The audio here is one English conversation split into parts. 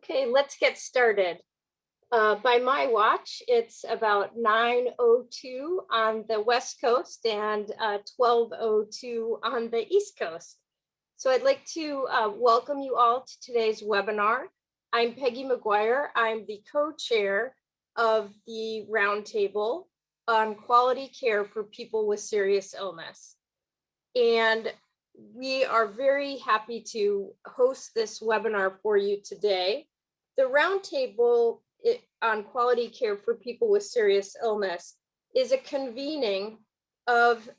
Okay, let's get started. By my watch, it's about 9:02 on the West Coast and 12:02 on the East Coast. So I'd like to welcome you all to today's webinar. I'm Peggy McGuire. I'm the co-chair of the Roundtable on Quality Care for People with Serious Illness. And we are very happy to host this webinar for you today. The Roundtable on Quality Care for People with Serious Illness is a convening of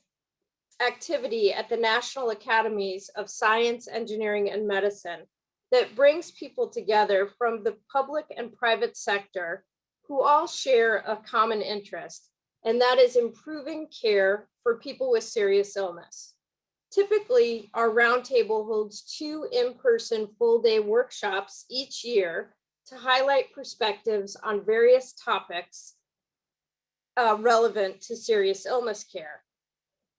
activity at the National Academies of Science, Engineering, and Medicine that brings people together from the public and private sector who all share a common interest, and that is improving care for people with serious illness. Typically, our roundtable holds 2 in-person full-day workshops each year to highlight perspectives on various topics relevant to serious illness care.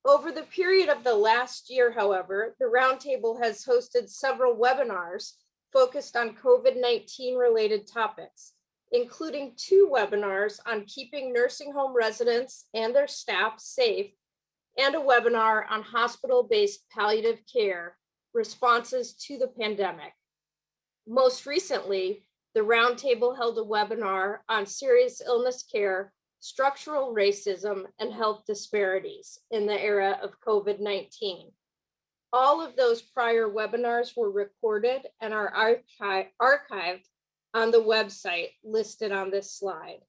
Over the period of the last year, however, the roundtable has hosted several webinars focused on COVID-19 related topics, including 2 webinars on keeping nursing home residents and their staff safe, and a webinar on hospital-based palliative care responses to the pandemic. Most recently, the Roundtable held a webinar on serious illness care, structural racism, and health disparities in the era of COVID-19. All of those prior webinars were recorded and are archived on the website listed on this slide.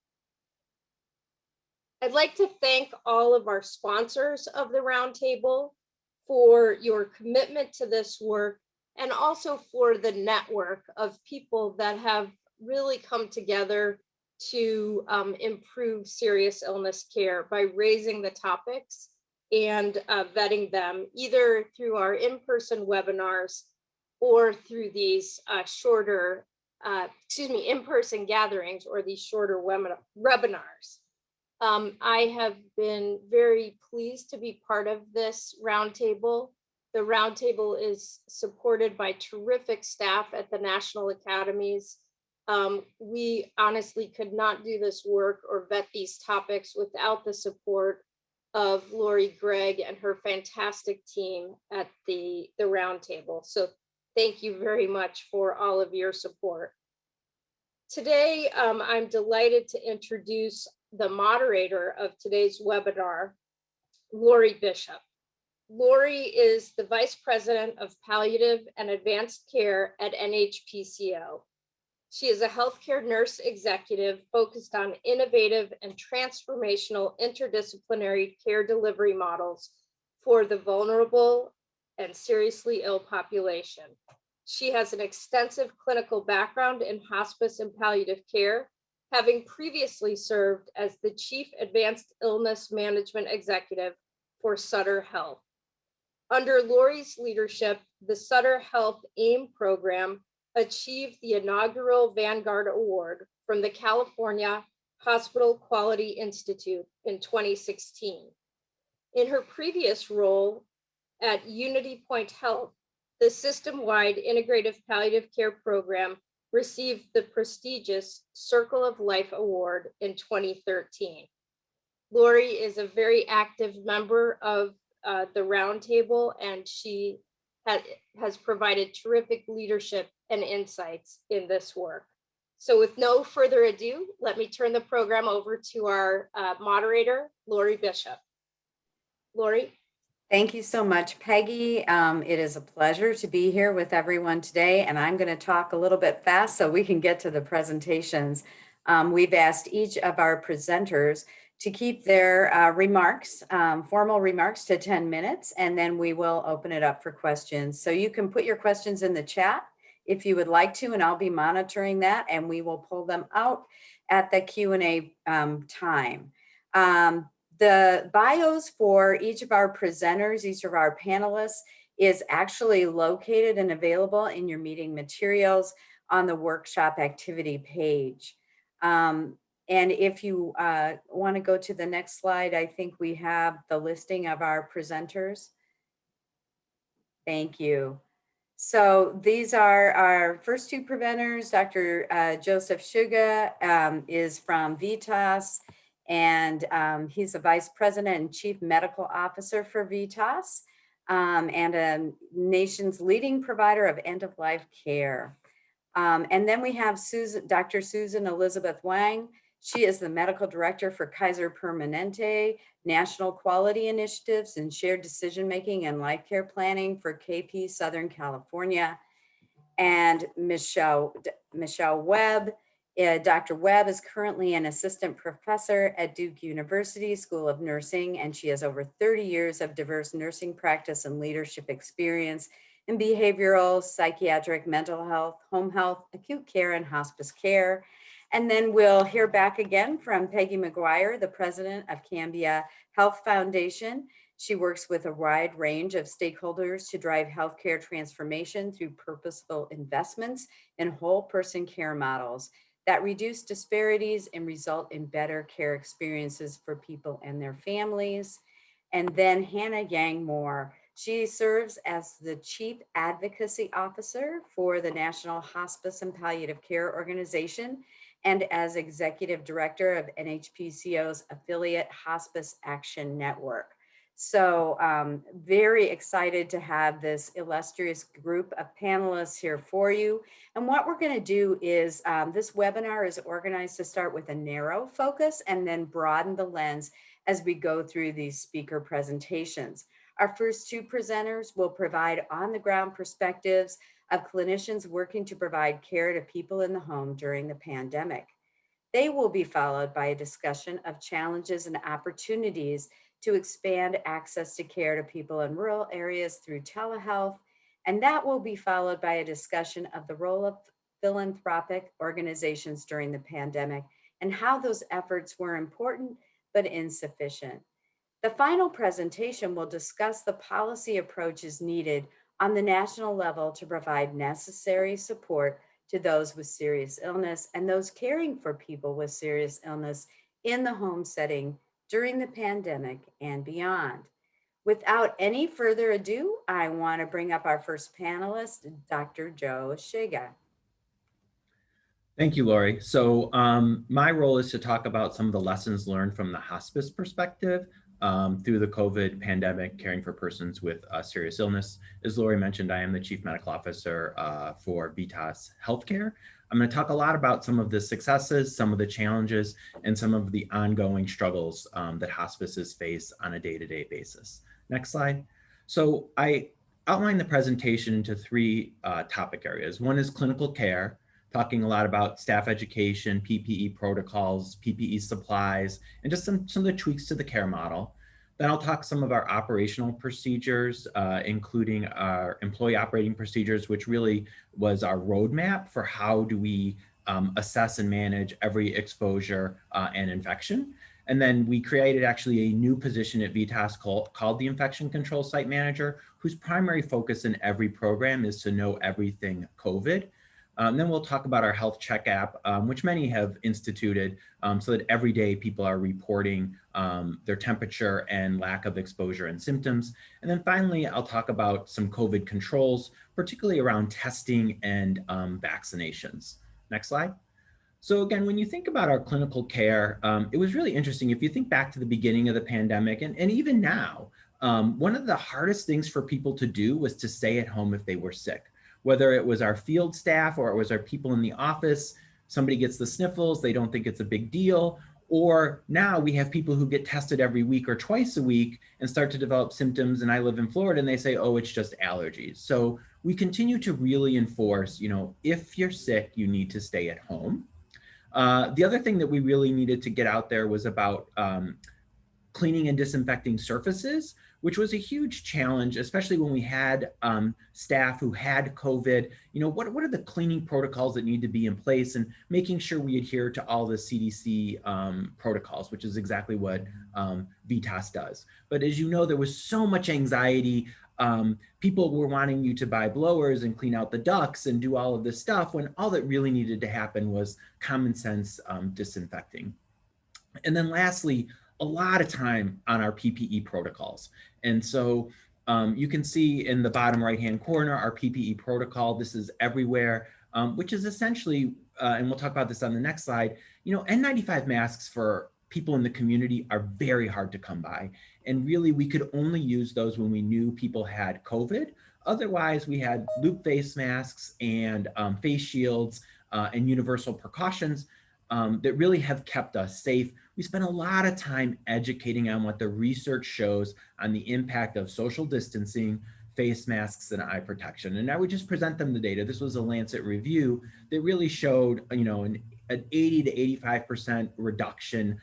I'd like to thank all of our sponsors of the Roundtable for your commitment to this work, and also for the network of people that have really come together to improve serious illness care by raising the topics and vetting them either through our in-person webinars or through these shorter, in-person gatherings or these shorter webinars. I have been very pleased to be part of this roundtable. The roundtable is supported by terrific staff at the National Academies. We honestly could not do this work or vet these topics without the support of Lori Gregg and her fantastic team at the roundtable. So thank you very much for all of your support. Today, I'm delighted to introduce the moderator of today's webinar, Lori Bishop. Lori is the Vice President of Palliative and Advanced Care at NHPCO. She is a healthcare nurse executive focused on innovative and transformational interdisciplinary care delivery models for the vulnerable and seriously ill population. She has an extensive clinical background in hospice and palliative care, having previously served as the Chief Advanced Illness Management Executive for Sutter Health. Under Lori's leadership, the Sutter Health AIM program achieved the inaugural Vanguard Award from the California Hospital Quality Institute in 2016. In her previous role at Unity Point Health, the system-wide integrative palliative care program received the prestigious Circle of Life Award in 2013. Lori is a very active member of the Roundtable, and she has provided terrific leadership and insights in this work. So with no further ado, let me turn the program over to our moderator, Lori Bishop. Lori. Thank you so much, Peggy. It is a pleasure to be here with everyone today, and I'm going to talk a little bit fast so we can get to the presentations. We've asked each of our presenters to keep their remarks, formal remarks, to 10 minutes, and then we will open it up for questions. So you can put your questions in the chat if you would like to, and I'll be monitoring that, and we will pull them out at the Q&A time. The bios for each of our presenters, each of our panelists, is actually located and available in your meeting materials on the workshop activity page. And if you want to go to the next slide, I think we have the listing of our presenters. Thank you. So these are our first two presenters. Dr. Joseph Suga is from Vitas, and he's the Vice President and Chief Medical Officer for Vitas, and a nation's leading provider of end-of-life care. And then we have Dr. Susan Elizabeth Wang. She is the Medical Director for Kaiser Permanente, National Quality Initiatives and Shared Decision-Making and Life Care Planning for KP Southern California. And Michelle Webb. Dr. Webb is currently an assistant professor at Duke University School of Nursing, and she has over 30 years of diverse nursing practice and leadership experience in behavioral, psychiatric, mental health, home health, acute care, and hospice care. And then we'll hear back again from Peggy McGuire, the president of Cambia Health Foundation. She works with a wide range of stakeholders to drive healthcare transformation through purposeful investments in whole person care models that reduce disparities and result in better care experiences for people and their families. And then Hannah Yang Moore. She serves as the Chief Advocacy Officer for the National Hospice and Palliative Care Organization and as Executive Director of NHPCO's affiliate Hospice Action Network. So very excited to have this illustrious group of panelists here for you. And what we're going to do is this webinar is organized to start with a narrow focus and then broaden the lens as we go through these speaker presentations. Our first two presenters will provide on-the-ground perspectives of clinicians working to provide care to people in the home during the pandemic. They will be followed by a discussion of challenges and opportunities to expand access to care to people in rural areas through telehealth. And that will be followed by a discussion of the role of philanthropic organizations during the pandemic and how those efforts were important but insufficient. The final presentation will discuss the policy approaches needed on the national level to provide necessary support to those with serious illness and those caring for people with serious illness in the home setting during the pandemic and beyond. Without any further ado, I want to bring up our first panelist, Dr. Joe Shiga. Thank you, Lori. So my role is to talk about some of the lessons learned from the hospice perspective through the COVID pandemic, caring for persons with serious illness. As Lori mentioned, I am the Chief Medical Officer for Vitas Healthcare. I'm going to talk a lot about some of the successes, some of the challenges, and some of the ongoing struggles that hospices face on a day-to-day basis. Next slide. So I outlined the presentation into three topic areas. One is clinical care, talking a lot about staff education, PPE protocols, PPE supplies, and just some of the tweaks to the care model. Then I'll talk some of our operational procedures, including our employee operating procedures, which really was our roadmap for how do we assess and manage every exposure and infection. And then we created actually a new position at Vitas called the Infection Control Site Manager, whose primary focus in every program is to know everything COVID. Then we'll talk about our health check app, which many have instituted so that every day people are reporting their temperature and lack of exposure and symptoms. And then finally, I'll talk about some COVID controls, particularly around testing and vaccinations. Next slide. So again, when you think about our clinical care, it was really interesting. If you think back to the beginning of the pandemic and even now, one of the hardest things for people to do was to stay at home if they were sick. Whether it was our field staff or it was our people in the office, somebody gets the sniffles, they don't think it's a big deal. Or now we have people who get tested every week or twice a week and start to develop symptoms. And I live in Florida and they say, oh, it's just allergies. So we continue to really enforce, if you're sick, you need to stay at home. The other thing that we really needed to get out there was about cleaning and disinfecting surfaces, which was a huge challenge, especially when we had staff who had COVID. What are the cleaning protocols that need to be in place, and making sure we adhere to all the CDC protocols, which is exactly what Vitas does. But as you know, there was so much anxiety. People were wanting you to buy blowers and clean out the ducts and do all of this stuff when all that really needed to happen was common sense disinfecting. And then lastly, a lot of time on our PPE protocols. And so You can see in the bottom right-hand corner, our PPE protocol. This is everywhere, which is essentially, and we'll talk about this on the next slide, N95 masks for people in the community are very hard to come by. And really, we could only use those when we knew people had COVID. Otherwise, we had loop face masks and face shields and universal precautions that really have kept us safe. We spent a lot of time educating on what the research shows on the impact of social distancing, face masks, and eye protection. And I would just present them the data. This was a Lancet review that really showed, an 80 to 85% reduction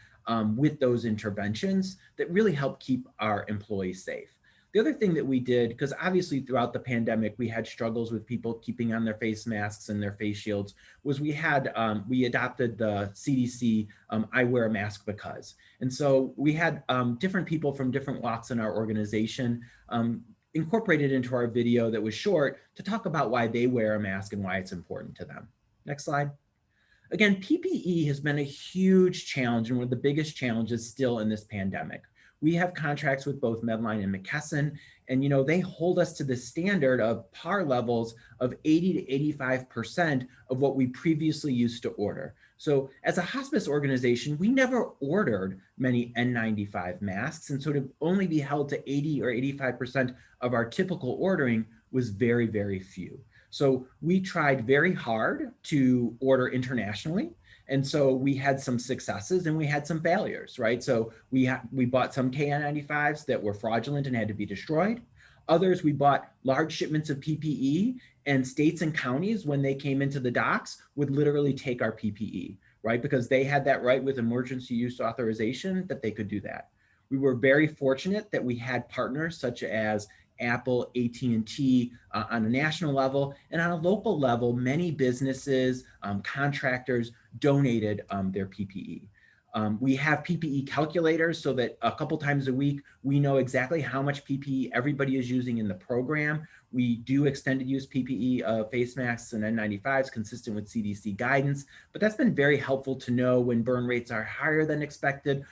with those interventions that really help keep our employees safe. The other thing that we did, because obviously throughout the pandemic, we had struggles with people keeping on their face masks and their face shields, was we adopted the CDC, I wear a mask because. And so we had different people from different walks in our organization incorporated into our video that was short to talk about why they wear a mask and why it's important to them. Next slide. Again, PPE has been a huge challenge and one of the biggest challenges still in this pandemic. We have contracts with both Medline and McKesson, and they hold us to the standard of par levels of 80 to 85% of what we previously used to order. So as a hospice organization, we never ordered many N95 masks, and so to only be held to 80 or 85% of our typical ordering was very, very few. So we tried very hard to order internationally. And so we had some successes and we had some failures, right? So we bought some KN95s that were fraudulent and had to be destroyed. Others, we bought large shipments of PPE, and states and counties, when they came into the docks, would literally take our PPE, right? Because they had that right with emergency use authorization that they could do that. We were very fortunate that we had partners such as Apple, AT&T on a national level, and on a local level, many businesses, contractors donated their PPE. We have PPE calculators so that a couple times a week, we know exactly how much PPE everybody is using in the program. We do extended use PPE face masks and N95s consistent with CDC guidance, but that's been very helpful to know when burn rates are higher than expected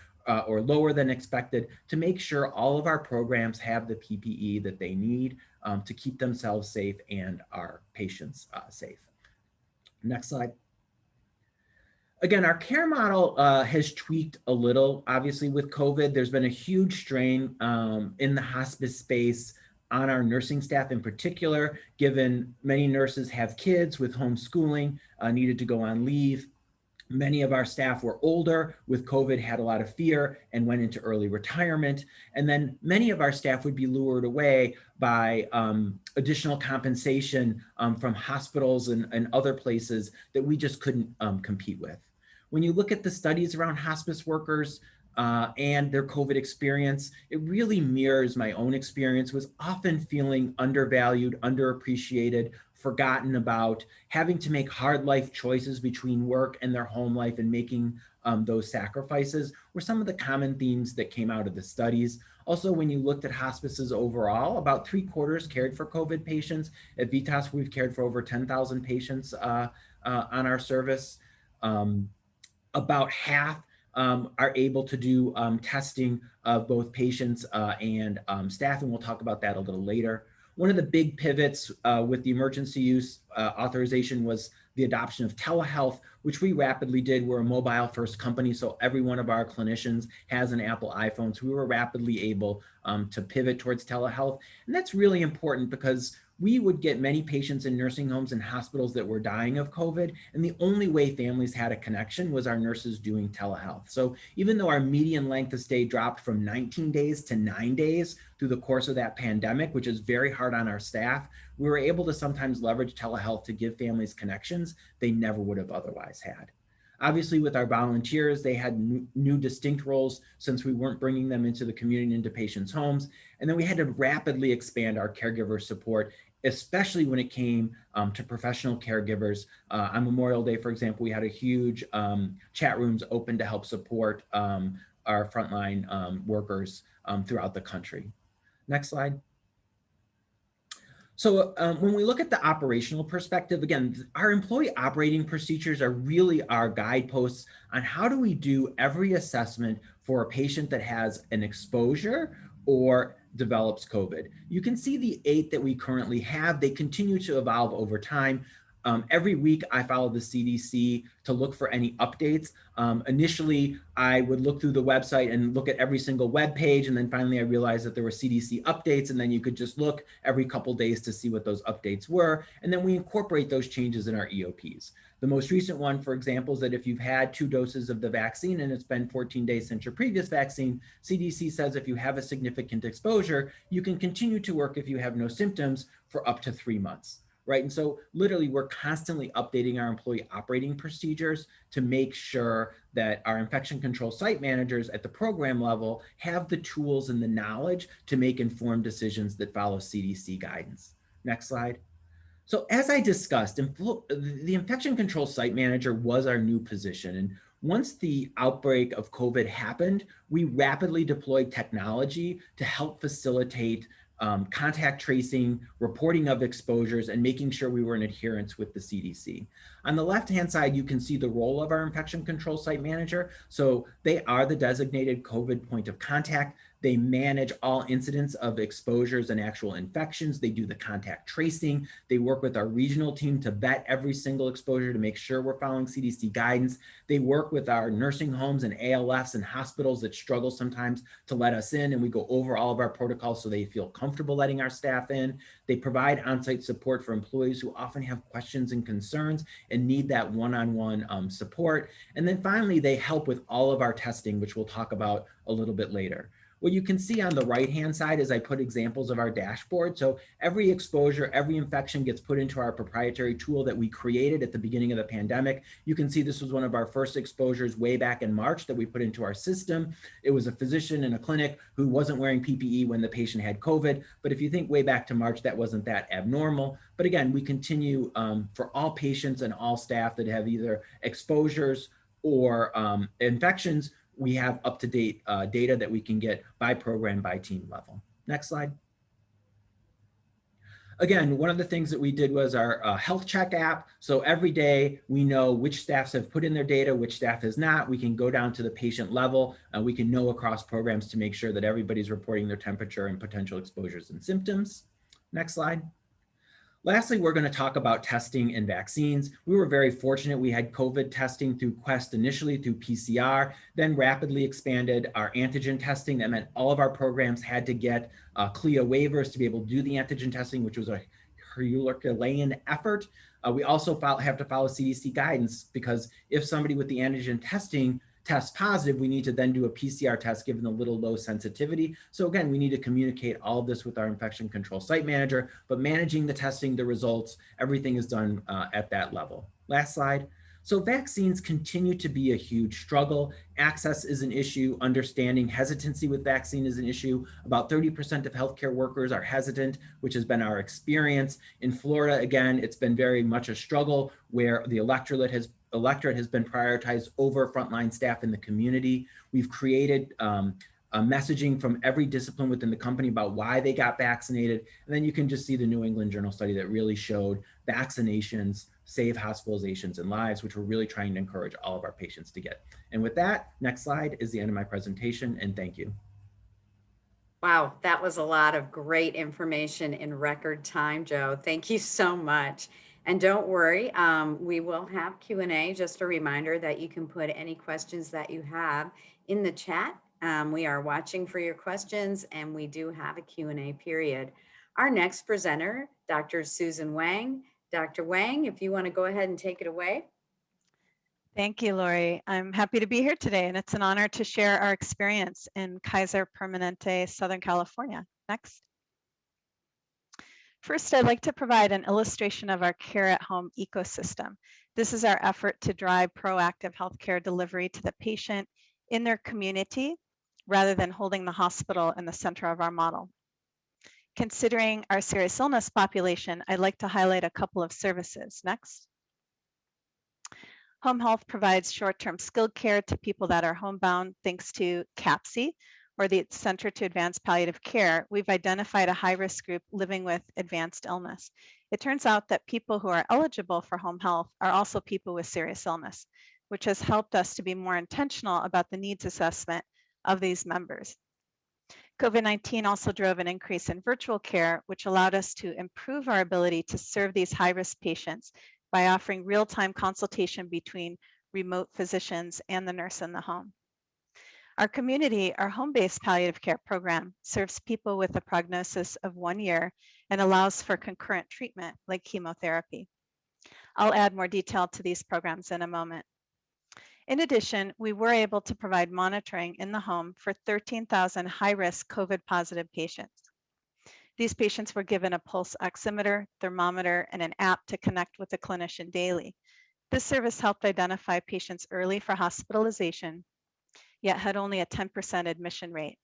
or lower than expected, to make sure all of our programs have the PPE that they need to keep themselves safe and our patients safe. Next slide. Again, our care model has tweaked a little. Obviously with COVID, there's been a huge strain in the hospice space on our nursing staff in particular, given many nurses have kids with homeschooling, needed to go on leave. Many of our staff were older with COVID, had a lot of fear and went into early retirement. And then many of our staff would be lured away by additional compensation from hospitals and other places that we just couldn't compete with. When you look at the studies around hospice workers and their COVID experience, it really mirrors my own experience, was often feeling undervalued, underappreciated, forgotten about, having to make hard life choices between work and their home life and making those sacrifices were some of the common themes that came out of the studies. Also, when you looked at hospices overall, about 3/4 cared for COVID patients. At VITAS, we've cared for over 10,000 patients on our service. About half are able to do testing of both patients and staff, and we'll talk about that a little later. One of the big pivots with the emergency use authorization was the adoption of telehealth, which we rapidly did. We're a mobile first company, so every one of our clinicians has an Apple iPhone. So we were rapidly able to pivot towards telehealth. And that's really important because we would get many patients in nursing homes and hospitals that were dying of COVID. And the only way families had a connection was our nurses doing telehealth. So even though our median length of stay dropped from 19 days to 9 days through the course of that pandemic, which is very hard on our staff, we were able to sometimes leverage telehealth to give families connections they never would have otherwise had. Obviously, with our volunteers, they had new distinct roles since we weren't bringing them into the community, into patients' homes. And then we had to rapidly expand our caregiver support, especially when it came to professional caregivers. On Memorial Day, for example, we had a huge chat rooms open to help support our frontline workers throughout the country. Next slide. So when we look at the operational perspective, again, our employee operating procedures are really our guideposts on how do we do every assessment for a patient that has an exposure or develops COVID. You can see the 8 that we currently have. They continue to evolve over time. Every week I follow the CDC to look for any updates. Initially, I would look through the website and look at every single web page. And then finally I realized that there were CDC updates, and then you could just look every couple days to see what those updates were. And then we incorporate those changes in our EOPs. The most recent one, for example, is that if you've had 2 doses of the vaccine and it's been 14 days since your previous vaccine, CDC says if you have a significant exposure, you can continue to work if you have no symptoms for up to 3 months. Right. And so literally we're constantly updating our employee operating procedures to make sure that our infection control site managers at the program level have the tools and the knowledge to make informed decisions that follow CDC guidance. Next slide. So as I discussed, the infection control site manager was our new position. And once the outbreak of COVID happened, we rapidly deployed technology to help facilitate contact tracing, reporting of exposures, and making sure we were in adherence with the CDC. On the left-hand side, you can see the role of our infection control site manager. So they are the designated COVID point of contact. They manage all incidents of exposures and actual infections. They do the contact tracing. They work with our regional team to vet every single exposure to make sure we're following CDC guidance. They work with our nursing homes and ALFs and hospitals that struggle sometimes to let us in, and we go over all of our protocols so they feel comfortable letting our staff in. They provide on-site support for employees who often have questions and concerns and need that one-on-one support. And then finally, they help with all of our testing, which we'll talk about a little bit later. What you can see on the right-hand side is I put examples of our dashboard. So every exposure, every infection gets put into our proprietary tool that we created at the beginning of the pandemic. You can see this was one of our first exposures way back in March that we put into our system. It was a physician in a clinic who wasn't wearing PPE when the patient had COVID. But if you think way back to March, that wasn't that abnormal. But again, we continue for all patients and all staff that have either exposures or infections. We have up-to-date data that we can get by program, by team level. Next slide. Again, one of the things that we did was our health check app. So every day we know which staffs have put in their data, which staff has not. We can go down to the patient level. We can know across programs to make sure that everybody's reporting their temperature and potential exposures and symptoms. Next slide. Lastly, we're going to talk about testing and vaccines. We were very fortunate. We had COVID testing through Quest initially through PCR, then rapidly expanded our antigen testing. That meant all of our programs had to get CLIA waivers to be able to do the antigen testing, which was a Herculean effort. We also have to follow CDC guidance, because if somebody with the antigen testing tests positive, we need to then do a PCR test given the little low sensitivity. So again, we need to communicate all of this with our infection control site manager, but managing the testing, the results, everything is done at that level. Last slide. So vaccines continue to be a huge struggle. Access is an issue. Understanding hesitancy with vaccine is an issue. About 30% of healthcare workers are hesitant, which has been our experience. In Florida, again, it's been very much a struggle where the electorate has been prioritized over frontline staff in the community. We've created messaging from every discipline within the company about why they got vaccinated. And then you can just see the New England Journal study that really showed vaccinations save hospitalizations and lives, which we're really trying to encourage all of our patients to get. And with that, next slide is the end of my presentation, and thank you. Wow, that was a lot of great information in record time, Joe. Thank you so much. And don't worry, we will have Q&A. Just a reminder that you can put any questions that you have in the chat. We are watching for your questions, and we do have a Q&A period. Our next presenter, Dr. Susan Wang. Dr. Wang, if you want to go ahead and take it away. Thank you, Lori. I'm happy to be here today, and it's an honor to share our experience in Kaiser Permanente, Southern California. Next. First, I'd like to provide an illustration of our care at home ecosystem. This is our effort to drive proactive healthcare delivery to the patient in their community, rather than holding the hospital in the center of our model. Considering our serious illness population, I'd like to highlight a couple of services. Next. Home health provides short-term skilled care to people that are homebound thanks to CAPC, or the Center to Advance Palliative Care. We've identified a high-risk group living with advanced illness. It turns out that people who are eligible for home health are also people with serious illness, which has helped us to be more intentional about the needs assessment of these members. COVID-19 also drove an increase in virtual care, which allowed us to improve our ability to serve these high-risk patients by offering real-time consultation between remote physicians and the nurse in the home. Our community, our home-based palliative care program, serves people with a prognosis of 1 year and allows for concurrent treatment like chemotherapy. I'll add more detail to these programs in a moment. In addition, we were able to provide monitoring in the home for 13,000 high-risk COVID-positive patients. These patients were given a pulse oximeter, thermometer, and an app to connect with a clinician daily. This service helped identify patients early for hospitalization, yet had only a 10% admission rate.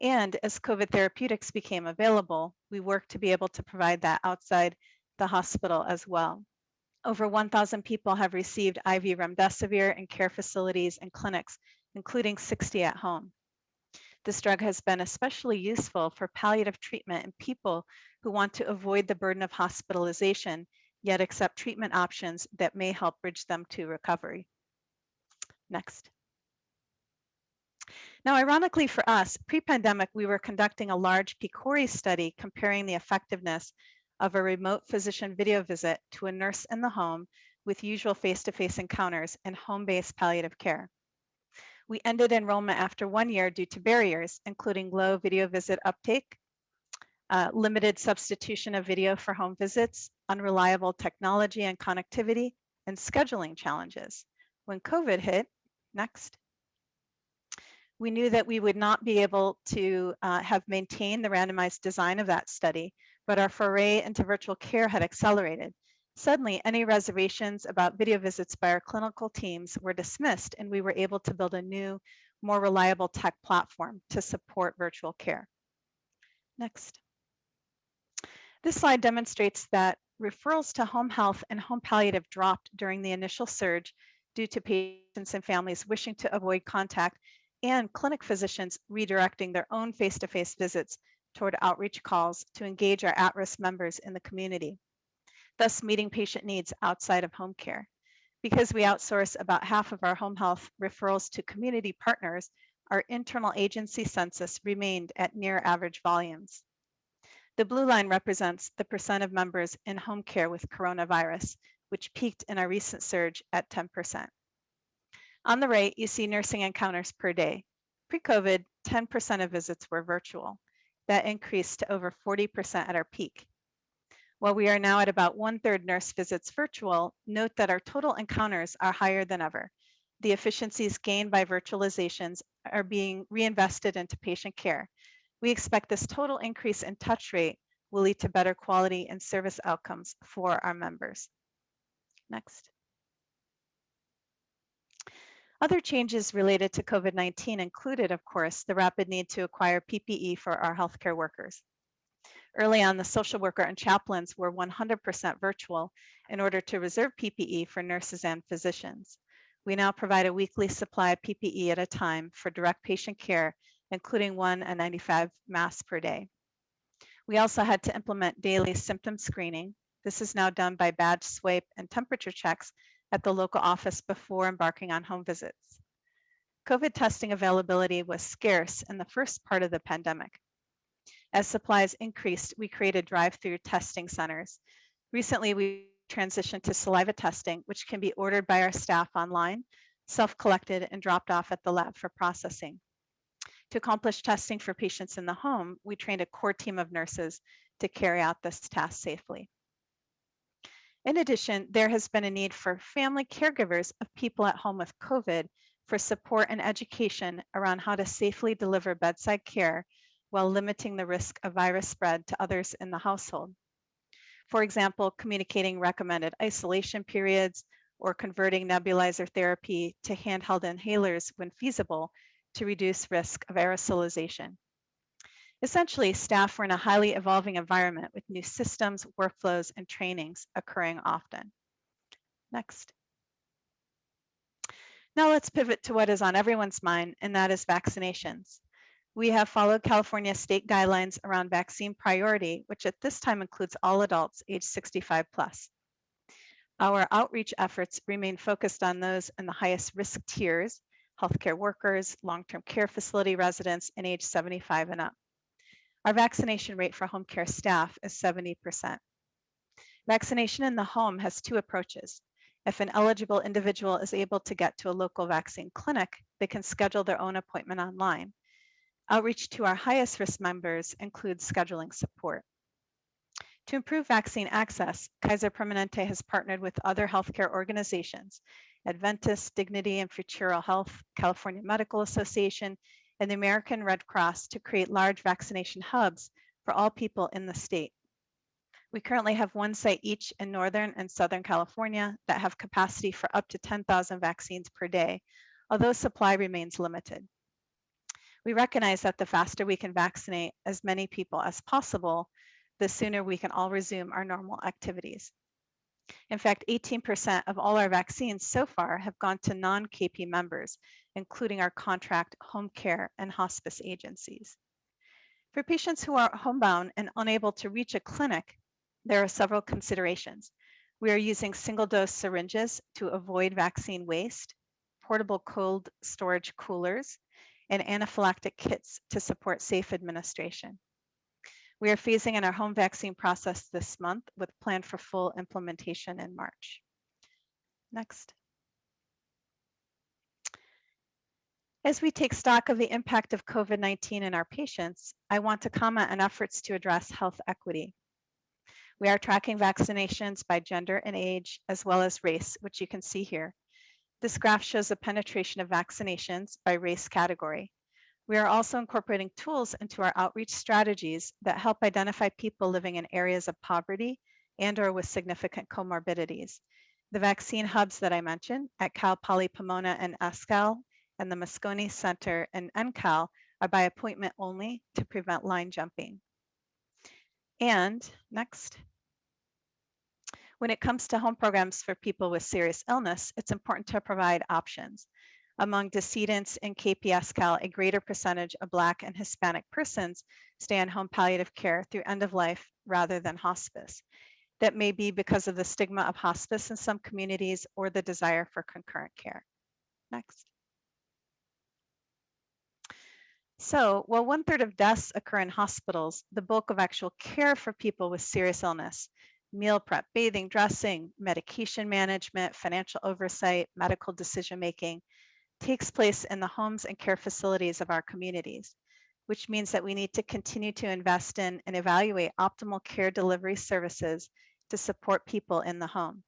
And as COVID therapeutics became available, we worked to be able to provide that outside the hospital as well. Over 1,000 people have received IV remdesivir in care facilities and clinics, including 60 at home. This drug has been especially useful for palliative treatment in people who want to avoid the burden of hospitalization, yet accept treatment options that may help bridge them to recovery. Next. Now, ironically for us, pre-pandemic, we were conducting a large PCORI study comparing the effectiveness of a remote physician video visit to a nurse in the home with usual face-to-face encounters and home-based palliative care. We ended enrollment after 1 year due to barriers, including low video visit uptake, limited substitution of video for home visits, unreliable technology and connectivity, and scheduling challenges. When COVID hit, next, we knew that we would not be able to have maintained the randomized design of that study, but our foray into virtual care had accelerated. Suddenly, any reservations about video visits by our clinical teams were dismissed, and we were able to build a new, more reliable tech platform to support virtual care. Next. This slide demonstrates that referrals to home health and home palliative dropped during the initial surge due to patients and families wishing to avoid contact and clinic physicians redirecting their own face-to-face visits toward outreach calls to engage our at-risk members in the community, thus meeting patient needs outside of home care. Because we outsource about half of our home health referrals to community partners, our internal agency census remained at near average volumes. The blue line represents the percent of members in home care with coronavirus, which peaked in our recent surge at 10%. On the right, you see nursing encounters per day. Pre-COVID, 10% of visits were virtual. That increased to over 40% at our peak. While we are now at about 1/3 nurse visits virtual, note that our total encounters are higher than ever. The efficiencies gained by virtualizations are being reinvested into patient care. We expect this total increase in touch rate will lead to better quality and service outcomes for our members. Next. Other changes related to COVID-19 included, of course, the rapid need to acquire PPE for our healthcare workers. Early on, the social worker and chaplains were 100% virtual in order to reserve PPE for nurses and physicians. We now provide a weekly supply of PPE at a time for direct patient care, including 1 N95 masks per day. We also had to implement daily symptom screening. This is now done by badge swipe and temperature checks at the local office before embarking on home visits. COVID testing availability was scarce in the first part of the pandemic. As supplies increased, we created drive-through testing centers. Recently, we transitioned to saliva testing, which can be ordered by our staff online, self-collected, and dropped off at the lab for processing. To accomplish testing for patients in the home, we trained a core team of nurses to carry out this task safely. In addition, there has been a need for family caregivers of people at home with COVID for support and education around how to safely deliver bedside care while limiting the risk of virus spread to others in the household. For example, communicating recommended isolation periods or converting nebulizer therapy to handheld inhalers when feasible to reduce risk of aerosolization. Essentially, staff were in a highly evolving environment with new systems, workflows, and trainings occurring often. Next. Now let's pivot to what is on everyone's mind, and that is vaccinations. We have followed California state guidelines around vaccine priority, which at this time includes all adults age 65 plus. Our outreach efforts remain focused on those in the highest risk tiers, healthcare workers, long-term care facility residents, and age 75 and up. Our vaccination rate for home care staff is 70%. Vaccination in the home has two approaches. If an eligible individual is able to get to a local vaccine clinic, they can schedule their own appointment online. Outreach to our highest risk members includes scheduling support. To improve vaccine access, Kaiser Permanente has partnered with other healthcare organizations, Adventist, Dignity and Futuro Health, California Medical Association, and the American Red Cross to create large vaccination hubs for all people in the state. We currently have one site each in Northern and Southern California that have capacity for up to 10,000 vaccines per day, although supply remains limited. We recognize that the faster we can vaccinate as many people as possible, the sooner we can all resume our normal activities. In fact, 18% of all our vaccines so far have gone to non-KP members, including our contract home care and hospice agencies. For patients who are homebound and unable to reach a clinic, there are several considerations. We are using single-dose syringes to avoid vaccine waste, portable cold storage coolers, and anaphylactic kits to support safe administration. We are phasing in our home vaccine process this month with plan for full implementation in March. Next. As we take stock of the impact of COVID-19 in our patients, I want to comment on efforts to address health equity. We are tracking vaccinations by gender and age, as well as race, which you can see here. This graph shows the penetration of vaccinations by race category. We are also incorporating tools into our outreach strategies that help identify people living in areas of poverty and/or with significant comorbidities. The vaccine hubs that I mentioned at Cal Poly Pomona and SCAL and the Moscone Center and NCAL are by appointment only to prevent line jumping. And next. When it comes to home programs for people with serious illness, it's important to provide options. Among decedents in KPSCAL, a greater percentage of Black and Hispanic persons stay in home palliative care through end of life rather than hospice. That may be because of the stigma of hospice in some communities or the desire for concurrent care. Next. So, while 1/3 of deaths occur in hospitals, the bulk of actual care for people with serious illness, meal prep, bathing, dressing, medication management, financial oversight, medical decision-making, takes place in the homes and care facilities of our communities, which means that we need to continue to invest in and evaluate optimal care delivery services to support people in the home.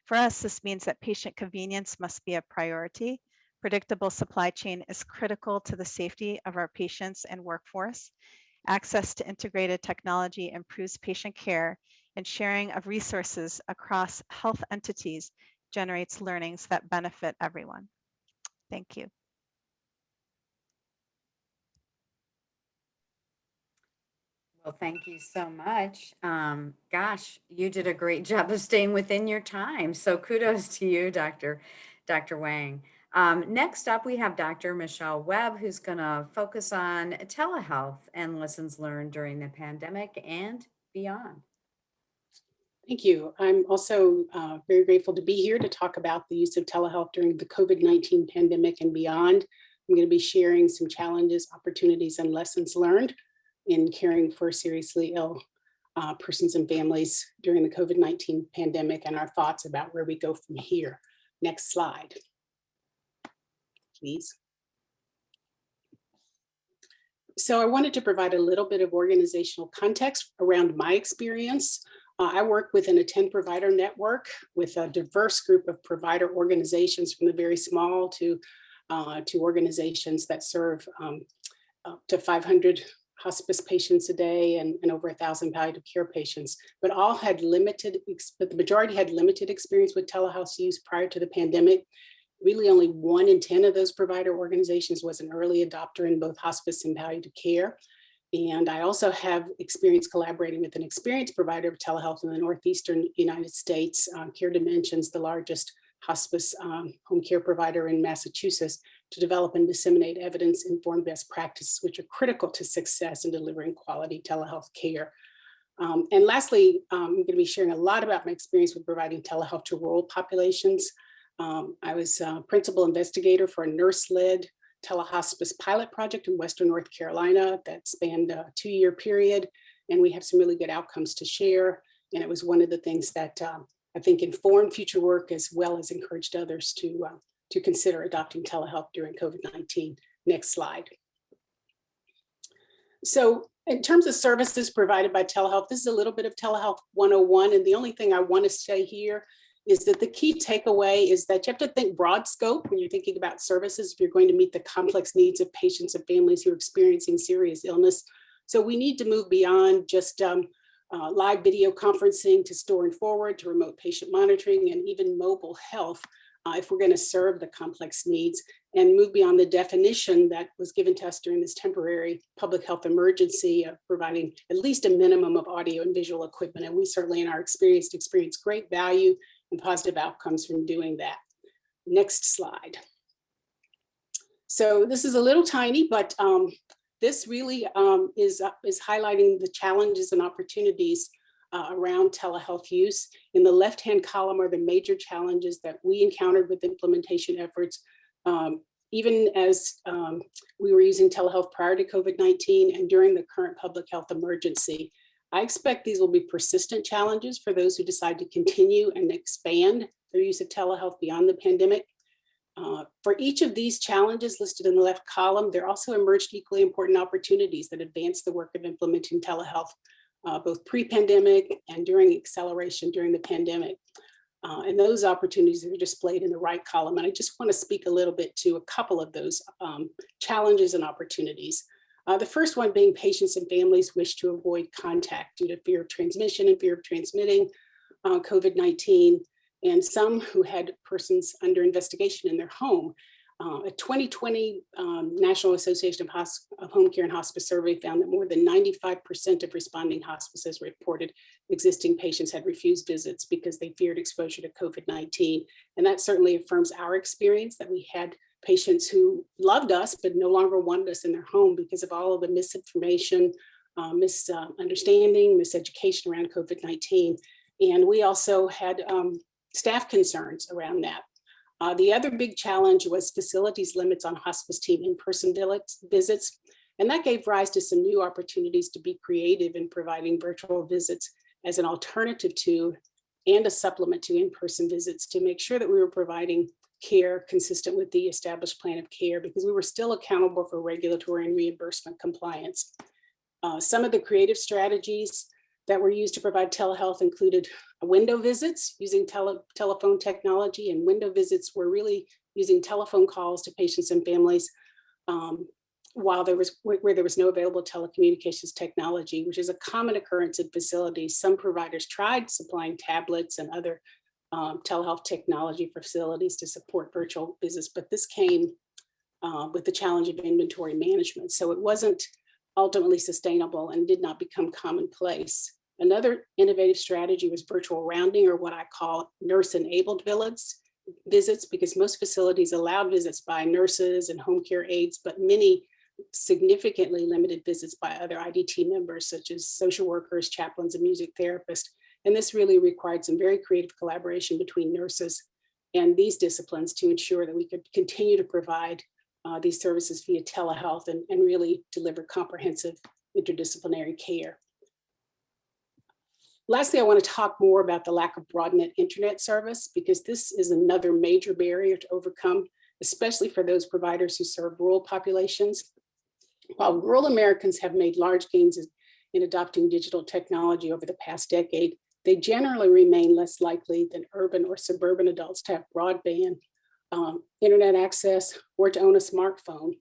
For us, this means that patient convenience must be a priority. Predictable supply chain is critical to the safety of our patients and workforce. Access to integrated technology improves patient care, and sharing of resources across health entities generates learnings that benefit everyone. Thank you. Well, thank you so much. Gosh, you did a great job of staying within your time. So kudos to you, Dr. Wang. Next up, we have Dr. Michelle Webb, who's going to focus on telehealth and lessons learned during the pandemic and beyond. Thank you. I'm also very grateful to be here to talk about the use of telehealth during the COVID-19 pandemic and beyond. I'm going to be sharing some challenges, opportunities, and lessons learned in caring for seriously ill persons and families during the COVID-19 pandemic and our thoughts about where we go from here. Next slide, please. So I wanted to provide a little bit of organizational context around my experience. I work within a 10 provider network with a diverse group of provider organizations, from the very small to organizations that serve up to 500 hospice patients a day and over 1,000 palliative care patients, but the majority had limited experience with telehealth use prior to the pandemic. Really only 1 in 10 of those provider organizations was an early adopter in both hospice and palliative care. And I also have experience collaborating with an experienced provider of telehealth in the Northeastern United States, Care Dimensions, the largest hospice home care provider in Massachusetts, to develop and disseminate evidence-informed best practices, which are critical to success in delivering quality telehealth care. And lastly, I'm going to be sharing a lot about my experience with providing telehealth to rural populations. I was principal investigator for a nurse-led telehospice pilot project in Western North Carolina that spanned a 2-year period. And we have some really good outcomes to share. And it was one of the things that I think informed future work, as well as encouraged others to consider adopting telehealth during COVID-19. Next slide. So in terms of services provided by telehealth, this is a little bit of telehealth 101. And the only thing I want to say here is that the key takeaway is that you have to think broad scope when you're thinking about services if you're going to meet the complex needs of patients and families who are experiencing serious illness. So we need to move beyond just live video conferencing to store and forward to remote patient monitoring and even mobile health if we're going to serve the complex needs, and move beyond the definition that was given to us during this temporary public health emergency of providing at least a minimum of audio and visual equipment. And we certainly in our experience great value and positive outcomes from doing that. Next slide. So this is a little tiny, but this really is highlighting the challenges and opportunities around telehealth use. In the left-hand column are the major challenges that we encountered with implementation efforts, even as we were using telehealth prior to COVID-19 and during the current public health emergency. I expect these will be persistent challenges for those who decide to continue and expand their use of telehealth beyond the pandemic. For each of these challenges listed in the left column, there also emerged equally important opportunities that advance the work of implementing telehealth, both pre-pandemic and during acceleration during the pandemic. And those opportunities are displayed in the right column. And I just want to speak a little bit to a couple of those challenges and opportunities. The first one being patients and families wish to avoid contact due to fear of transmission and fear of transmitting COVID-19. And some who had persons under investigation in their home. A 2020 National Association of Home Care and Hospice survey found that more than 95% of responding hospices reported existing patients had refused visits because they feared exposure to COVID-19. And that certainly affirms our experience that we had patients who loved us, but no longer wanted us in their home because of all of the misinformation, misunderstanding, miseducation around COVID-19. And we also had staff concerns around that. The other big challenge was facilities limits on hospice team in-person visits. And that gave rise to some new opportunities to be creative in providing virtual visits as an alternative to and a supplement to in-person visits to make sure that we were providing care consistent with the established plan of care, because we were still accountable for regulatory and reimbursement compliance. Some of the creative strategies that were used to provide telehealth included window visits using telephone technology, and window visits were really using telephone calls to patients and families where there was no available telecommunications technology, which is a common occurrence in facilities. Some providers tried supplying tablets and other telehealth technology for facilities to support virtual visits, but this came with the challenge of inventory management. So it wasn't ultimately sustainable and did not become commonplace. Another innovative strategy was virtual rounding, or what I call nurse-enabled visits, because most facilities allowed visits by nurses and home care aides, but many significantly limited visits by other IDT members, such as social workers, chaplains, and music therapists. And this really required some very creative collaboration between nurses and these disciplines to ensure that we could continue to provide these services via telehealth and really deliver comprehensive interdisciplinary care. Lastly, I want to talk more about the lack of broadband internet service, because this is another major barrier to overcome, especially for those providers who serve rural populations. While rural Americans have made large gains in adopting digital technology over the past decade, they generally remain less likely than urban or suburban adults to have broadband internet access or to own a smartphone.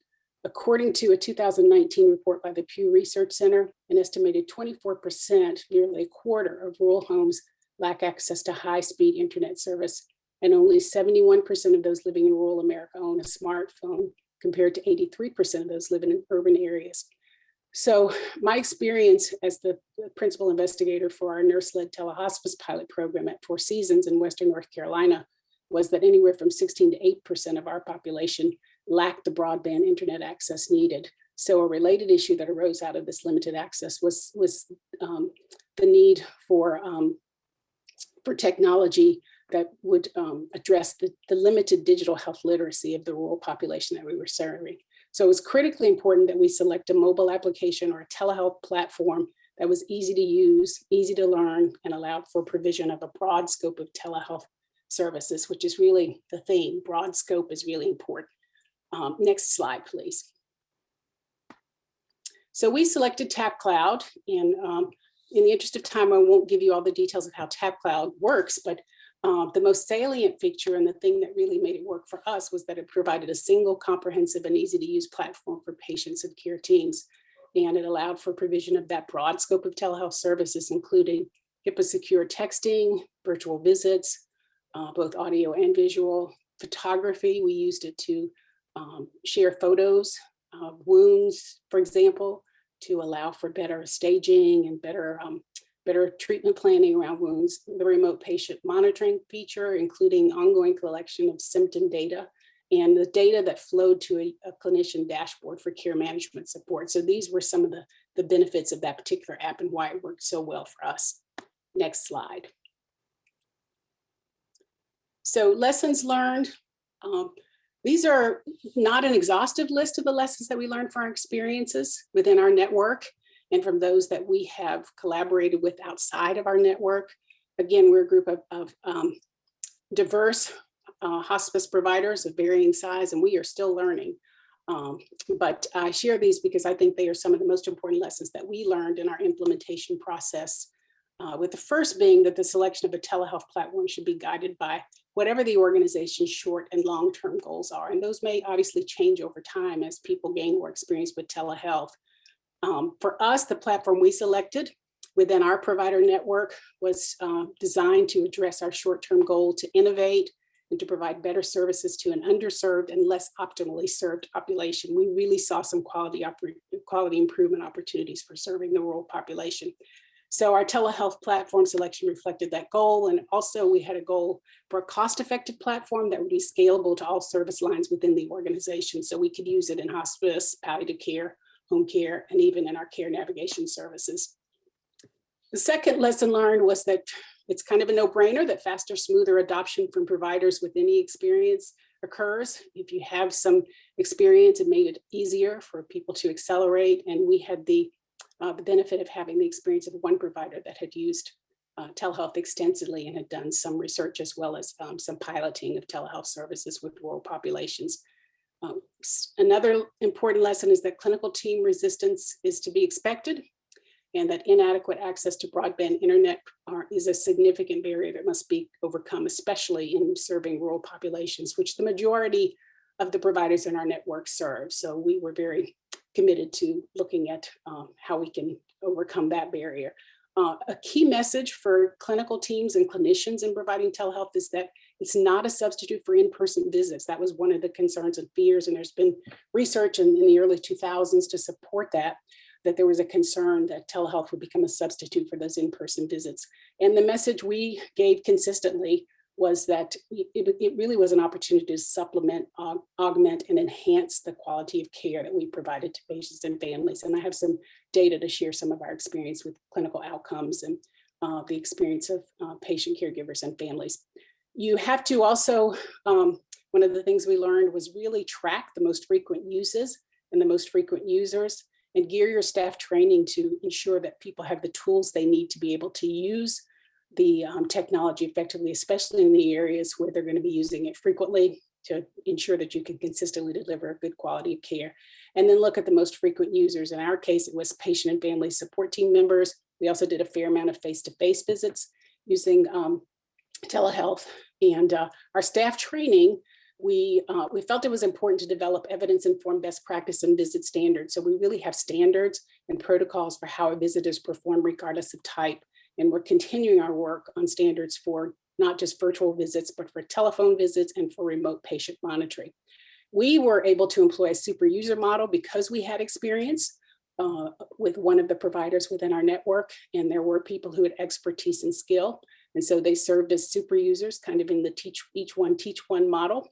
According to a 2019 report by the Pew Research Center, an estimated 24%, nearly a quarter of rural homes lack access to high-speed internet service, and only 71% of those living in rural America own a smartphone, compared to 83% of those living in urban areas. So my experience as the principal investigator for our nurse-led telehospice pilot program at Four Seasons in Western North Carolina was that anywhere from 16 to 8% of our population lacked the broadband internet access needed. So a related issue that arose out of this limited access was the need for technology that would address the limited digital health literacy of the rural population that we were serving. So it was critically important that we select a mobile application or a telehealth platform that was easy to use, easy to learn, and allowed for provision of a broad scope of telehealth services, which is really the theme. Broad scope is really important. Next slide, please. So we selected TapCloud, and in the interest of time, I won't give you all the details of how TapCloud works, but the most salient feature and the thing that really made it work for us was that it provided a single, comprehensive, and easy to use platform for patients and care teams. And it allowed for provision of that broad scope of telehealth services, including HIPAA secure texting, virtual visits, both audio and visual, photography. We used it to share photos of wounds, for example, to allow for better staging and better treatment planning around wounds. The remote patient monitoring feature, including ongoing collection of symptom data and the data that flowed to a clinician dashboard for care management support. So these were some of the benefits of that particular app and why it worked so well for us. Next slide. So lessons learned. These are not an exhaustive list of the lessons that we learned from our experiences within our network and from those that we have collaborated with outside of our network. Again, we're a group of diverse hospice providers of varying size, and we are still learning. But I share these because I think they are some of the most important lessons that we learned in our implementation process, with the first being that the selection of a telehealth platform should be guided by whatever the organization's short and long-term goals are. And those may obviously change over time as people gain more experience with telehealth. For us, the platform we selected within our provider network was designed to address our short-term goal to innovate and to provide better services to an underserved and less optimally served population. We really saw some quality improvement opportunities for serving the rural population. So our telehealth platform selection reflected that goal. And also we had a goal for a cost-effective platform that would be scalable to all service lines within the organization. So we could use it in hospice, palliative care, home care, and even in our care navigation services. The second lesson learned was that it's kind of a no-brainer that faster, smoother adoption from providers with any experience occurs. If you have some experience, it made it easier for people to accelerate. And we had the benefit of having the experience of one provider that had used telehealth extensively and had done some research as well as some piloting of telehealth services with rural populations. Another important lesson is that clinical team resistance is to be expected, and that inadequate access to broadband internet is a significant barrier that must be overcome, especially in serving rural populations, which the majority of the providers in our network serve. So we were very committed to looking at how we can overcome that barrier. A key message for clinical teams and clinicians in providing telehealth is that it's not a substitute for in-person visits. That was one of the concerns and fears, and there's been research in the early 2000s to support that there was a concern that telehealth would become a substitute for those in-person visits. And the message we gave consistently was that it really was an opportunity to supplement, augment, and enhance the quality of care that we provided to patients and families. And I have some data to share some of our experience with clinical outcomes and the experience of patient caregivers and families. You have to also, one of the things we learned was really track the most frequent uses and the most frequent users, and gear your staff training to ensure that people have the tools they need to be able to use the technology effectively, especially in the areas where they're going to be using it frequently, to ensure that you can consistently deliver a good quality of care. And then look at the most frequent users. In our case, it was patient and family support team members. We also did a fair amount of face-to-face visits using telehealth. And our staff training, we felt it was important to develop evidence-informed best practice and visit standards. So we really have standards and protocols for how a visit is performed regardless of type. And we're continuing our work on standards for not just virtual visits, but for telephone visits and for remote patient monitoring. We were able to employ a super user model because we had experience with one of the providers within our network, and there were people who had expertise and skill. And so they served as super users, kind of in the teach one model.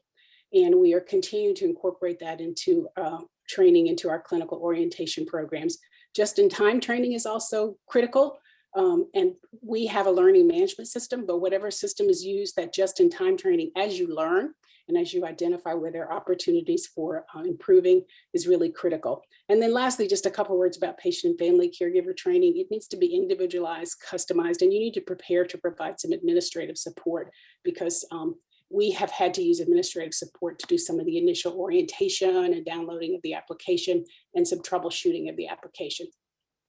And we are continuing to incorporate that into training into our clinical orientation programs. Just-in-time training is also critical. And we have a learning management system, but whatever system is used, that just-in-time training as you learn and as you identify where there are opportunities for improving is really critical. And then lastly, just a couple words about patient and family caregiver training. It needs to be individualized, customized, and you need to prepare to provide some administrative support because we have had to use administrative support to do some of the initial orientation and downloading of the application and some troubleshooting of the application.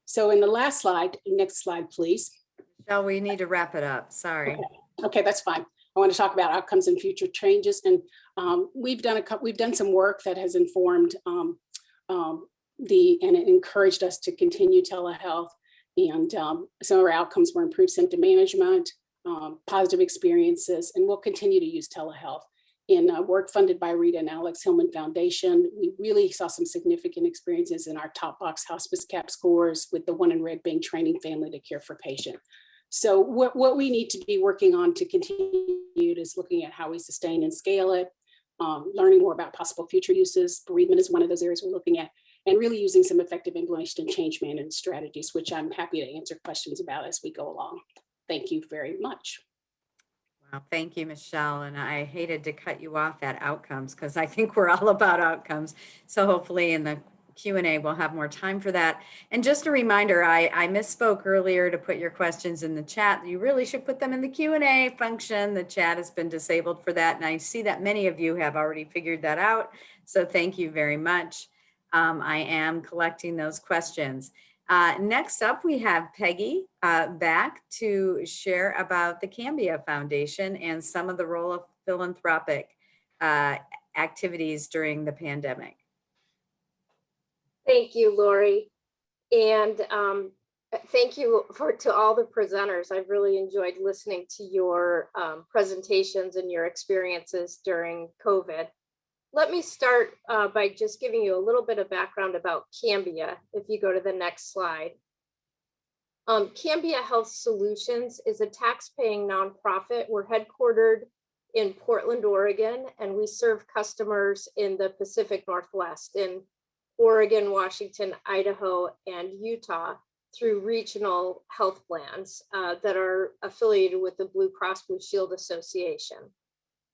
So in the last slide, next slide, please. Michelle, we need to wrap it up. Sorry. Okay, that's fine. I want to talk about outcomes and future changes. And we've done some work that has informed and it encouraged us to continue telehealth. And some of our outcomes were improved symptom management, positive experiences, and we'll continue to use telehealth. In work funded by Rita and Alex Hillman Foundation, we really saw some significant experiences in our top box hospice CAP scores, with the one in red being training family to care for patient. So what we need to be working on to continue is looking at how we sustain and scale it, learning more about possible future uses. Bereavement is one of those areas we're looking at, and really using some effective implementation and change management strategies, which I'm happy to answer questions about as we go along. Thank you very much. Wow, thank you, Michelle. And I hated to cut you off at outcomes because I think we're all about outcomes. So hopefully in the Q&A, we'll have more time for that. And just a reminder, I misspoke earlier to put your questions in the chat. You really should put them in the Q&A function. The chat has been disabled for that. And I see that many of you have already figured that out. So thank you very much. I am collecting those questions. Next up, we have Peggy back to share about the Cambia Foundation and some of the role of philanthropic activities during the pandemic. Thank you, Lori. And thank you to all the presenters. I've really enjoyed listening to your presentations and your experiences during COVID. Let me start by just giving you a little bit of background about Cambia. If you go to the next slide. Cambia Health Solutions is a tax-paying nonprofit. We're headquartered in Portland, Oregon, and we serve customers in the Pacific Northwest, in Oregon, Washington, Idaho, and Utah through regional health plans that are affiliated with the Blue Cross Blue Shield Association.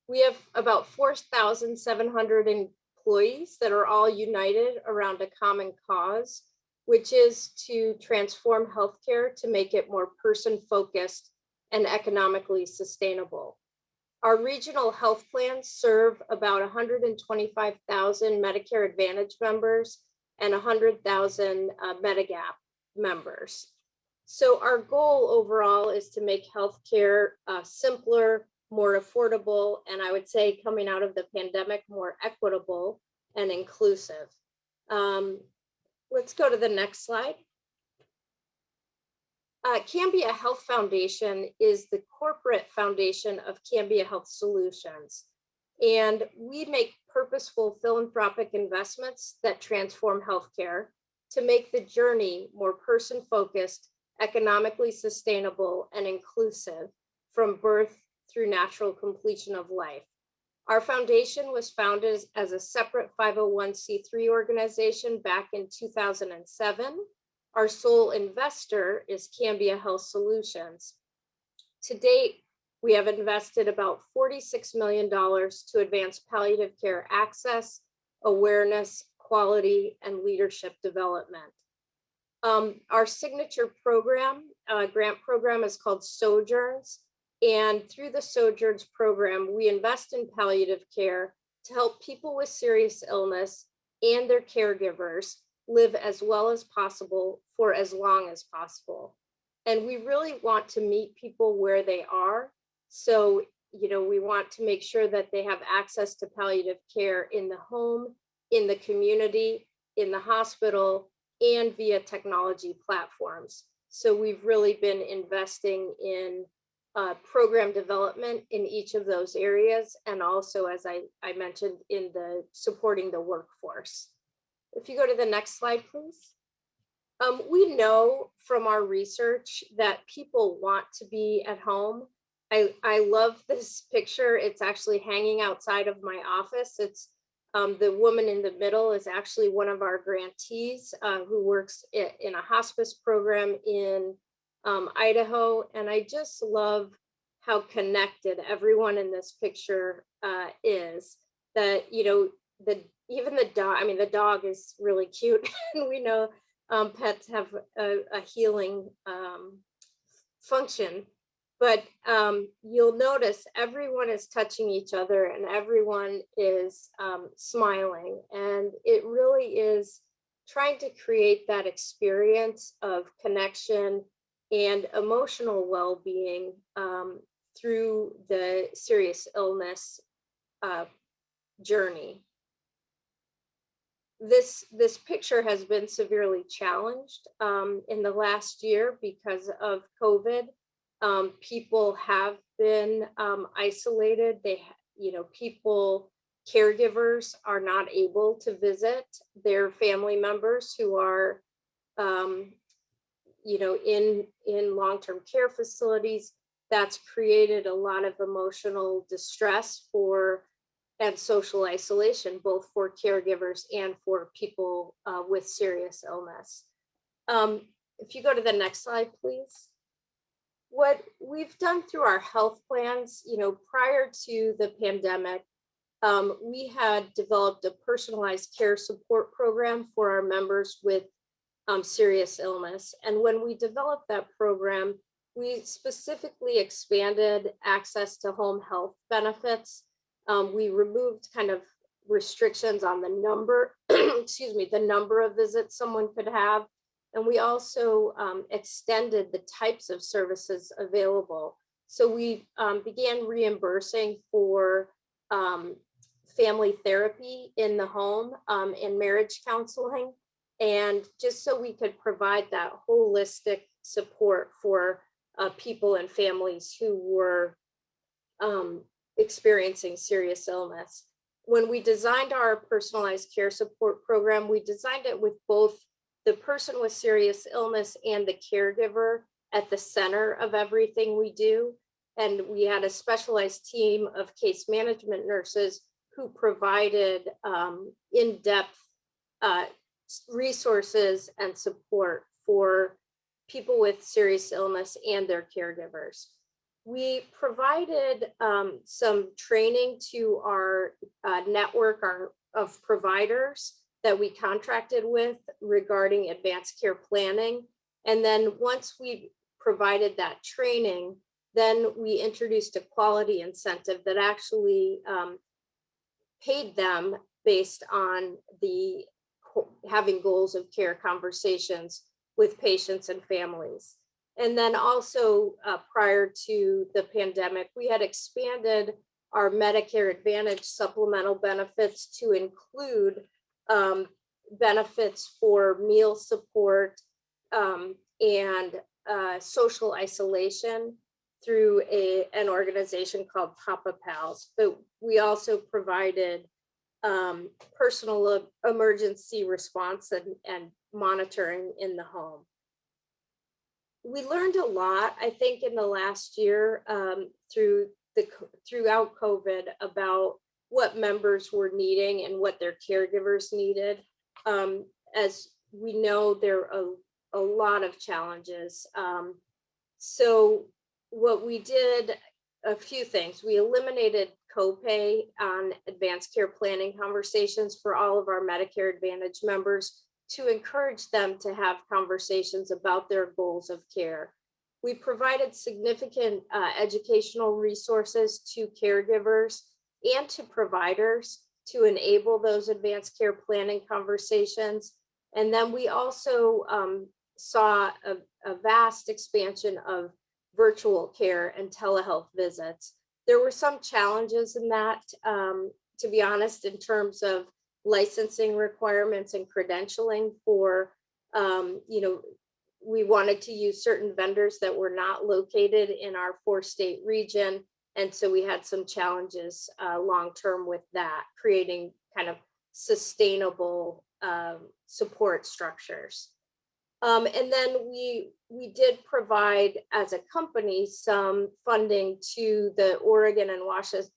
We have about 4,700 employees that are all united around a common cause, which is to transform healthcare to make it more person-focused and economically sustainable. Our regional health plans serve about 125,000 Medicare Advantage members and 100,000 Medigap members. So our goal overall is to make healthcare simpler, more affordable, and I would say coming out of the pandemic, more equitable and inclusive. Let's go to the next slide. Cambia Health Foundation is the corporate foundation of Cambia Health Solutions, and we make purposeful philanthropic investments that transform healthcare to make the journey more person-focused, economically sustainable, and inclusive from birth through natural completion of life. Our foundation was founded as a separate 501c3 organization back in 2007. Our sole investor is Cambia Health Solutions. To date, we have invested about $46 million to advance palliative care access, awareness, quality, and leadership development. Our signature program, grant program, is called Sojourns. And through the Sojourns program, we invest in palliative care to help people with serious illness and their caregivers live as well as possible for as long as possible. And we really want to meet people where they are. So, we want to make sure that they have access to palliative care in the home, in the community, in the hospital, and via technology platforms. So we've really been investing in program development in each of those areas, and also, as I mentioned, in the supporting the workforce. If you go to the next slide, please. We know from our research that people want to be at home. I love this picture. It's actually hanging outside of my office. It's the woman in the middle is actually one of our grantees who works in a hospice program in Idaho, and I just love how connected everyone in this picture is. That, you know, even the dog, I mean, the dog is really cute, and we know pets have a healing function. But you'll notice everyone is touching each other and everyone is smiling. And it really is trying to create that experience of connection and emotional well-being through the serious illness journey. This picture has been severely challenged in the last year because of COVID. People have been isolated. Caregivers are not able to visit their family members who are, in long-term care facilities. That's created a lot of emotional distress and social isolation, both for caregivers and for people with serious illness. If you go to the next slide, please. What we've done through our health plans, prior to the pandemic, we had developed a personalized care support program for our members with serious illness. And when we developed that program, we specifically expanded access to home health benefits. We removed kind of restrictions on the number, the number of visits someone could have. And we also extended the types of services available. So we began reimbursing for family therapy in the home and marriage counseling. And just so we could provide that holistic support for people and families who were experiencing serious illness. When we designed our personalized care support program, we designed it with both the person with serious illness and the caregiver at the center of everything we do. And we had a specialized team of case management nurses who provided in-depth resources and support for people with serious illness and their caregivers. We provided some training to our network of providers that we contracted with regarding advanced care planning. And then once we provided that training, then we introduced a quality incentive that actually paid them based on the having goals of care conversations with patients and families. And then also prior to the pandemic, we had expanded our Medicare Advantage supplemental benefits to include benefits for meal support and social isolation through an organization called Papa Pals. But we also provided personal emergency response and monitoring in the home. We learned a lot, I think, in the last year throughout COVID about what members were needing and what their caregivers needed. As we know, there are a lot of challenges. So what we did, a few things. We eliminated copay on advanced care planning conversations for all of our Medicare Advantage members to encourage them to have conversations about their goals of care. We provided significant educational resources to caregivers and to providers to enable those advanced care planning conversations. And then we also saw a vast expansion of virtual care and telehealth visits. There were some challenges in that, to be honest, in terms of licensing requirements and credentialing for, we wanted to use certain vendors that were not located in our 4-state region. And so we had some challenges long-term with that, creating kind of sustainable support structures. And then we did provide, as a company, some funding to the Oregon and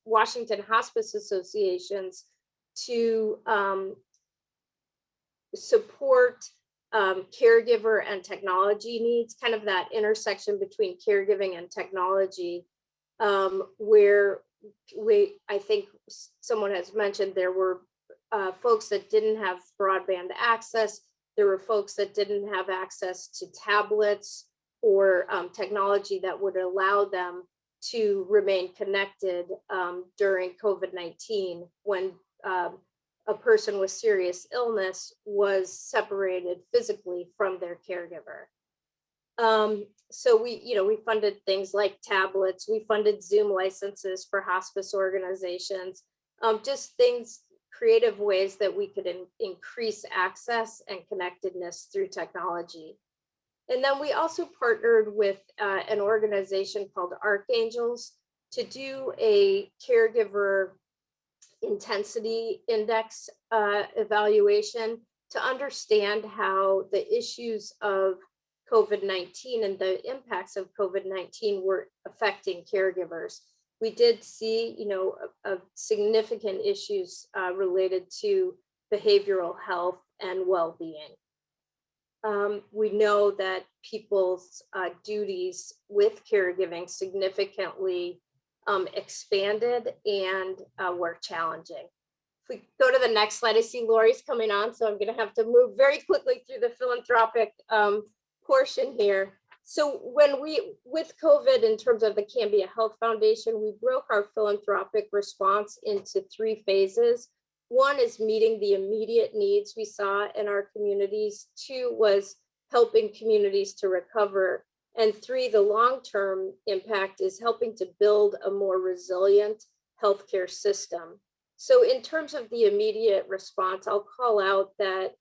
Washington Hospice Associations to support caregiver and technology needs, kind of that intersection between caregiving and technology, where I think someone has mentioned there were folks that didn't have broadband access. There were folks that didn't have access to tablets or technology that would allow them to remain connected during COVID-19 when a person with serious illness was separated physically from their caregiver. So we funded things like tablets, we funded Zoom licenses for hospice organizations, just things, creative ways that we could increase access and connectedness through technology. And then we also partnered with an organization called Archangels to do a caregiver intensity index evaluation to understand how the issues of COVID-19 and the impacts of COVID-19 were affecting caregivers. We did see, significant issues related to behavioral health and well-being. We know that people's duties with caregiving significantly expanded and were challenging. If we go to the next slide, I see Lori's coming on, so I'm going to have to move very quickly through the philanthropic portion here. So with COVID, in terms of the Cambia Health Foundation, we broke our philanthropic response into 3 phases. 1 is meeting the immediate needs we saw in our communities. 2 was helping communities to recover. And 3, the long-term impact is helping to build a more resilient healthcare system. So in terms of the immediate response, I'll call out that,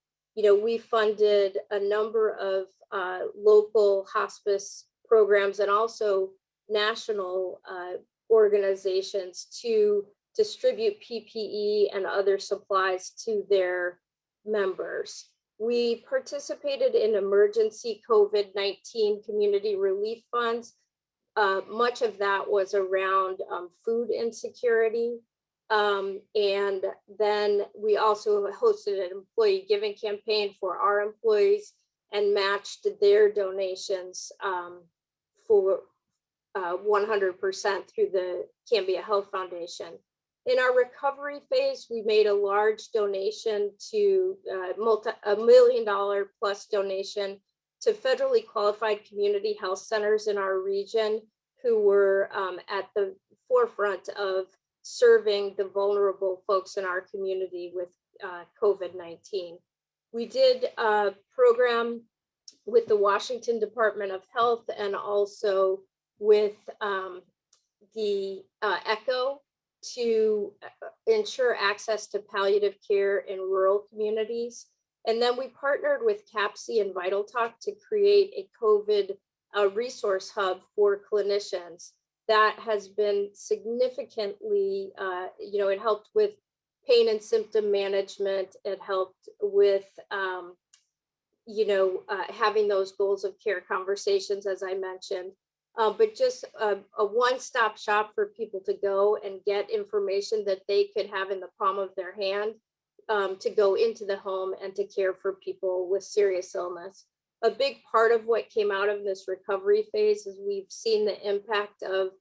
we funded a number of local hospice programs and also national organizations to distribute PPE and other supplies to their members. We participated in emergency COVID-19 community relief funds. Much of that was around food insecurity. And then we also hosted an employee giving campaign for our employees and matched their donations for 100% through the Cambia Health Foundation. In our recovery phase, we made a large donation to $1 million plus donation to federally qualified community health centers in our region who were at the forefront of serving the vulnerable folks in our community with COVID-19. We did a program with the Washington Department of Health and also with the ECHO to ensure access to palliative care in rural communities. And then we partnered with CAPC and VitalTalk to create a COVID resource hub for clinicians. That has been significantly, it helped with pain and symptom management. It helped with, having those goals of care conversations, as I mentioned. But just a one-stop shop for people to go and get information that they could have in the palm of their hand to go into the home and to care for people with serious illness. A big part of what came out of this recovery phase is we've seen the impact of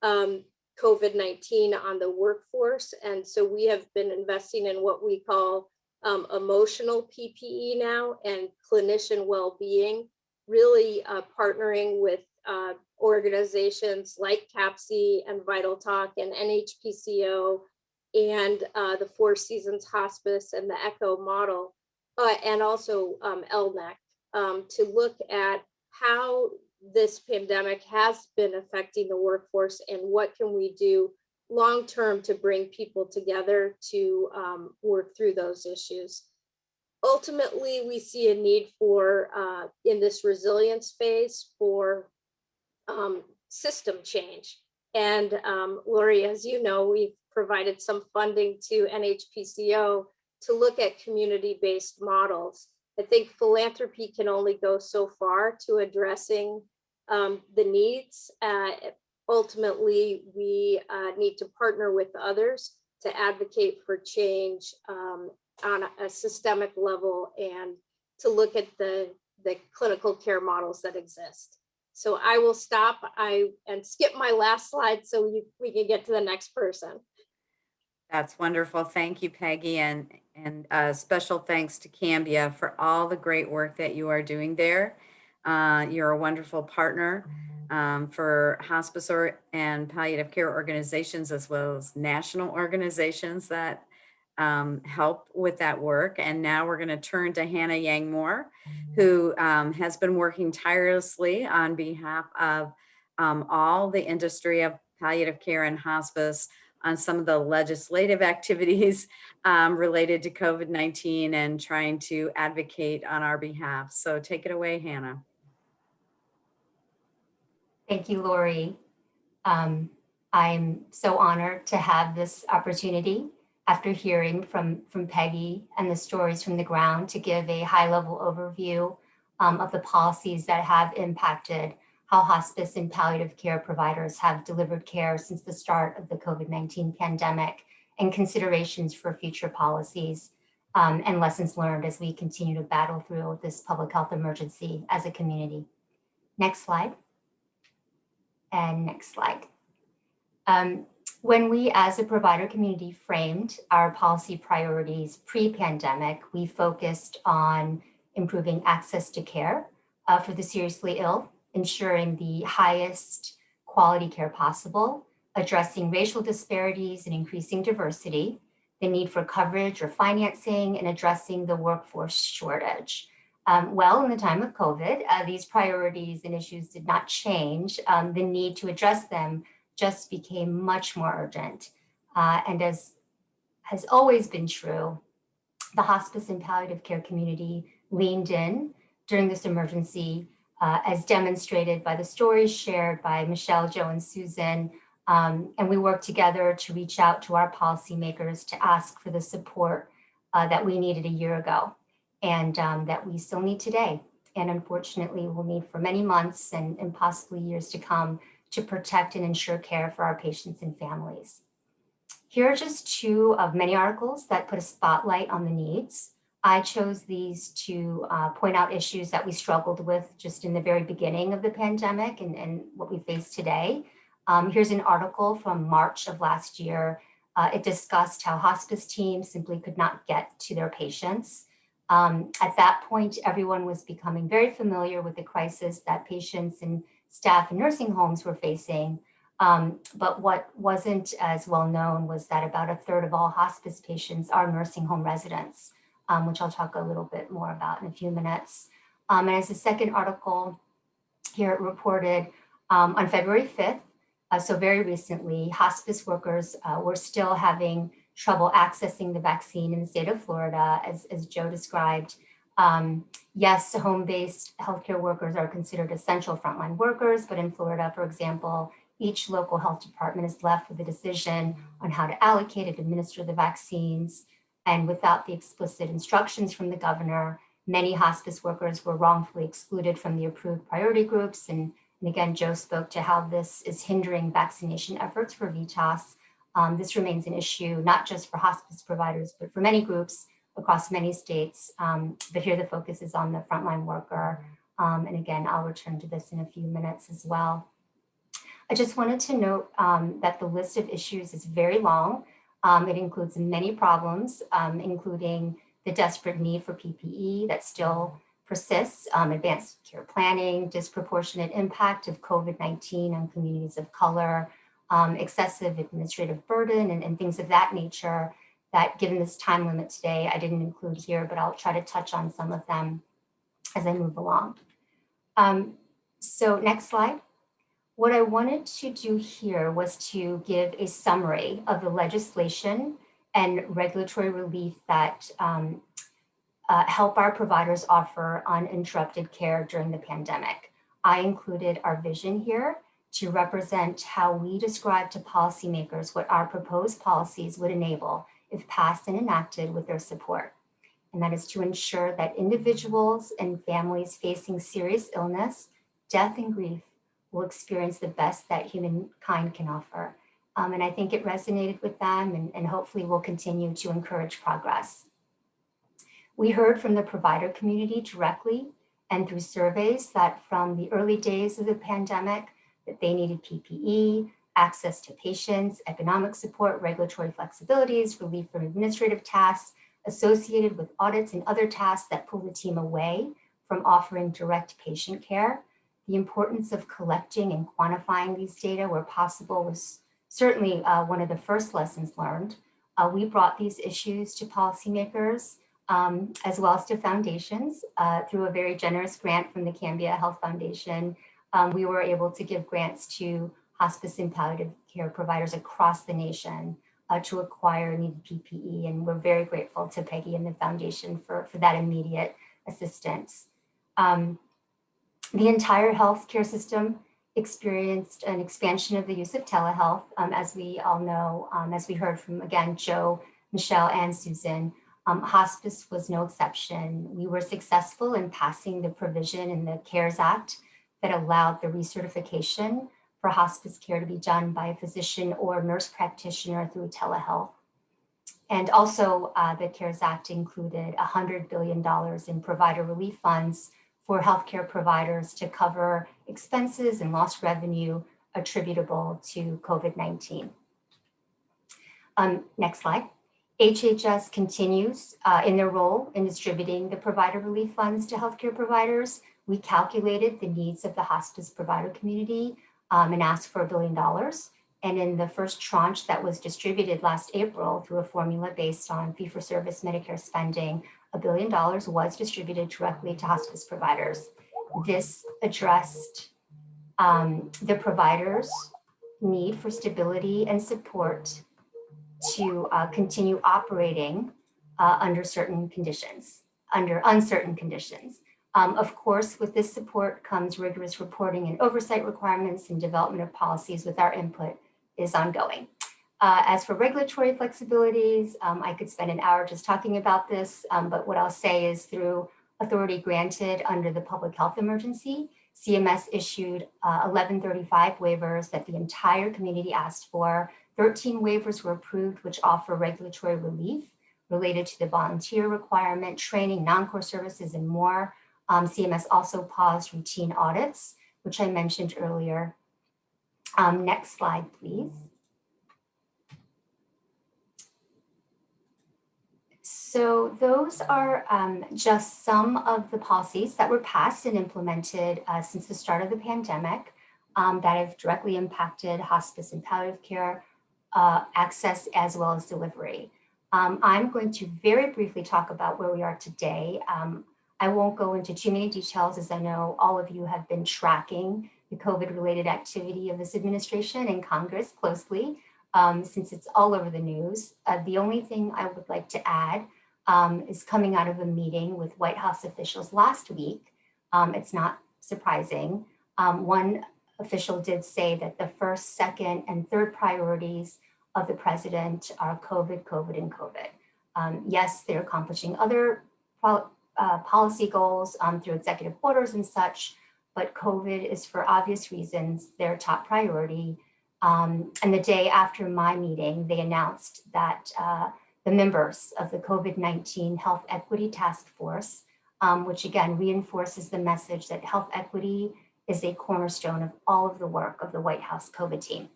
COVID-19 on the workforce. And so we have been investing in what we call emotional PPE now and clinician well-being, really partnering with organizations like CAPC and VitalTalk and NHPCO and the Four Seasons Hospice and the ECHO model, and also LNEC, to look at how this pandemic has been affecting the workforce and what can we do long-term to bring people together to work through those issues. Ultimately, we see a need for, in this resilience phase, for system change. And Lori, as you know, we've provided some funding to NHPCO to look at community-based models. I think philanthropy can only go so far to addressing the needs. Ultimately, we need to partner with others to advocate for change on a systemic level and to look at the clinical care models that exist. So I will stop and skip my last slide so we can get to the next person. That's wonderful. Thank you, Peggy. And special thanks to Cambia for all the great work that you are doing there. You're a wonderful partner for hospice and palliative care organizations, as well as national organizations that help with that work. And now we're going to turn to Hannah Yang Moore, who has been working tirelessly on behalf of all the industry of palliative care and hospice on some of the legislative activities related to COVID-19 and trying to advocate on our behalf. So take it away, Hannah. Thank you, Lori. I'm so honored to have this opportunity after hearing from Peggy and the stories from the ground to give a high-level overview of the policies that have impacted how hospice and palliative care providers have delivered care since the start of the COVID-19 pandemic, and considerations for future policies and lessons learned as we continue to battle through this public health emergency as a community. Next slide. And next slide. When we as a provider community framed our policy priorities pre-pandemic, we focused on improving access to care for the seriously ill, ensuring the highest quality care possible, addressing racial disparities and increasing diversity, the need for coverage or financing, and addressing the workforce shortage. Well, in the time of COVID, these priorities and issues did not change. The need to address them just became much more urgent. And as has always been true, the hospice and palliative care community leaned in during this emergency, as demonstrated by the stories shared by Michelle, Joe, and Susan. And we worked together to reach out to our policymakers to ask for the support that we needed a year ago, and that we still need today. And unfortunately, we'll need for many months and possibly years to come to protect and ensure care for our patients and families. Here are just two of many articles that put a spotlight on the needs. I chose these to point out issues that we struggled with just in the very beginning of the pandemic and what we face today. Here's an article from March of last year. It discussed how hospice teams simply could not get to their patients. At that point, everyone was becoming very familiar with the crisis that patients and staff in nursing homes were facing. But what wasn't as well known was that about a third of all hospice patients are nursing home residents, which I'll talk a little bit more about in a few minutes. And as a second article here, it reported on February 5th, so very recently, hospice workers were still having trouble accessing the vaccine in the state of Florida, as Joe described. Yes, home-based healthcare workers are considered essential frontline workers, but in Florida, for example, each local health department is left with a decision on how to allocate and administer the vaccines. And without the explicit instructions from the governor, many hospice workers were wrongfully excluded from the approved priority groups. And again, Joe spoke to how this is hindering vaccination efforts for VITAS. This remains an issue, not just for hospice providers, but for many groups across many states. But here the focus is on the frontline worker. And again, I'll return to this in a few minutes as well. I just wanted to note that the list of issues is very long. It includes many problems, including the desperate need for PPE that still persists, advanced care planning, disproportionate impact of COVID-19 on communities of color, excessive administrative burden, and things of that nature that, given this time limit today, I didn't include here, but I'll try to touch on some of them as I move along. So next slide. What I wanted to do here was to give a summary of the legislation and regulatory relief that help our providers offer uninterrupted care during the pandemic. I included our vision here to represent how we describe to policymakers what our proposed policies would enable if passed and enacted with their support. And that is to ensure that individuals and families facing serious illness, death, and grief will experience the best that humankind can offer. And I think it resonated with them and hopefully will continue to encourage progress. We heard from the provider community directly and through surveys that from the early days of the pandemic, that they needed PPE, access to patients, economic support, regulatory flexibilities, relief from administrative tasks associated with audits and other tasks that pull the team away from offering direct patient care. The importance of collecting and quantifying these data where possible was certainly one of the first lessons learned. We brought these issues to policymakers as well as to foundations through a very generous grant from the Cambia Health Foundation. We were able to give grants to hospice and palliative care providers across the nation to acquire needed PPE. And we're very grateful to Peggy and the foundation for that immediate assistance. The entire healthcare system experienced an expansion of the use of telehealth, as we all know, as we heard from, again, Joe, Michelle, and Susan. Hospice was no exception. We were successful in passing the provision in the CARES Act that allowed the recertification for hospice care to be done by a physician or nurse practitioner through telehealth. And also the CARES Act included $100 billion in provider relief funds for healthcare providers to cover expenses and lost revenue attributable to COVID-19. Next slide. HHS continues in their role in distributing the provider relief funds to healthcare providers. We calculated the needs of the hospice provider community and asked for $1 billion. And in the first tranche that was distributed last April through a formula based on fee-for-service Medicare spending, $1 billion was distributed directly to hospice providers. This addressed the providers' need for stability and support to continue operating under uncertain conditions. Of course, with this support comes rigorous reporting and oversight requirements, and development of policies with our input is ongoing. As for regulatory flexibilities, I could spend an hour just talking about this, but what I'll say is through authority granted under the public health emergency, CMS issued 1135 waivers that the entire community asked for. 13 waivers were approved, which offer regulatory relief related to the volunteer requirement, training, non-core services, and more. CMS also paused routine audits, which I mentioned earlier. Next slide, please. So those are just some of the policies that were passed and implemented since the start of the pandemic that have directly impacted hospice and palliative care access as well as delivery. I'm going to very briefly talk about where we are today. I won't go into too many details, as I know all of you have been tracking the COVID-related activity of this administration and Congress closely since it's all over the news. The only thing I would like to add is coming out of a meeting with White House officials last week. It's not surprising. One official did say that the first, second, and third priorities of the president are COVID, COVID, and COVID. Yes, they're accomplishing other policy goals through executive orders and such, but COVID is, for obvious reasons, their top priority. And the day after my meeting, they announced that the members of the COVID-19 Health Equity Task Force, which again reinforces the message that health equity is a cornerstone of all of the work of the White House COVID team.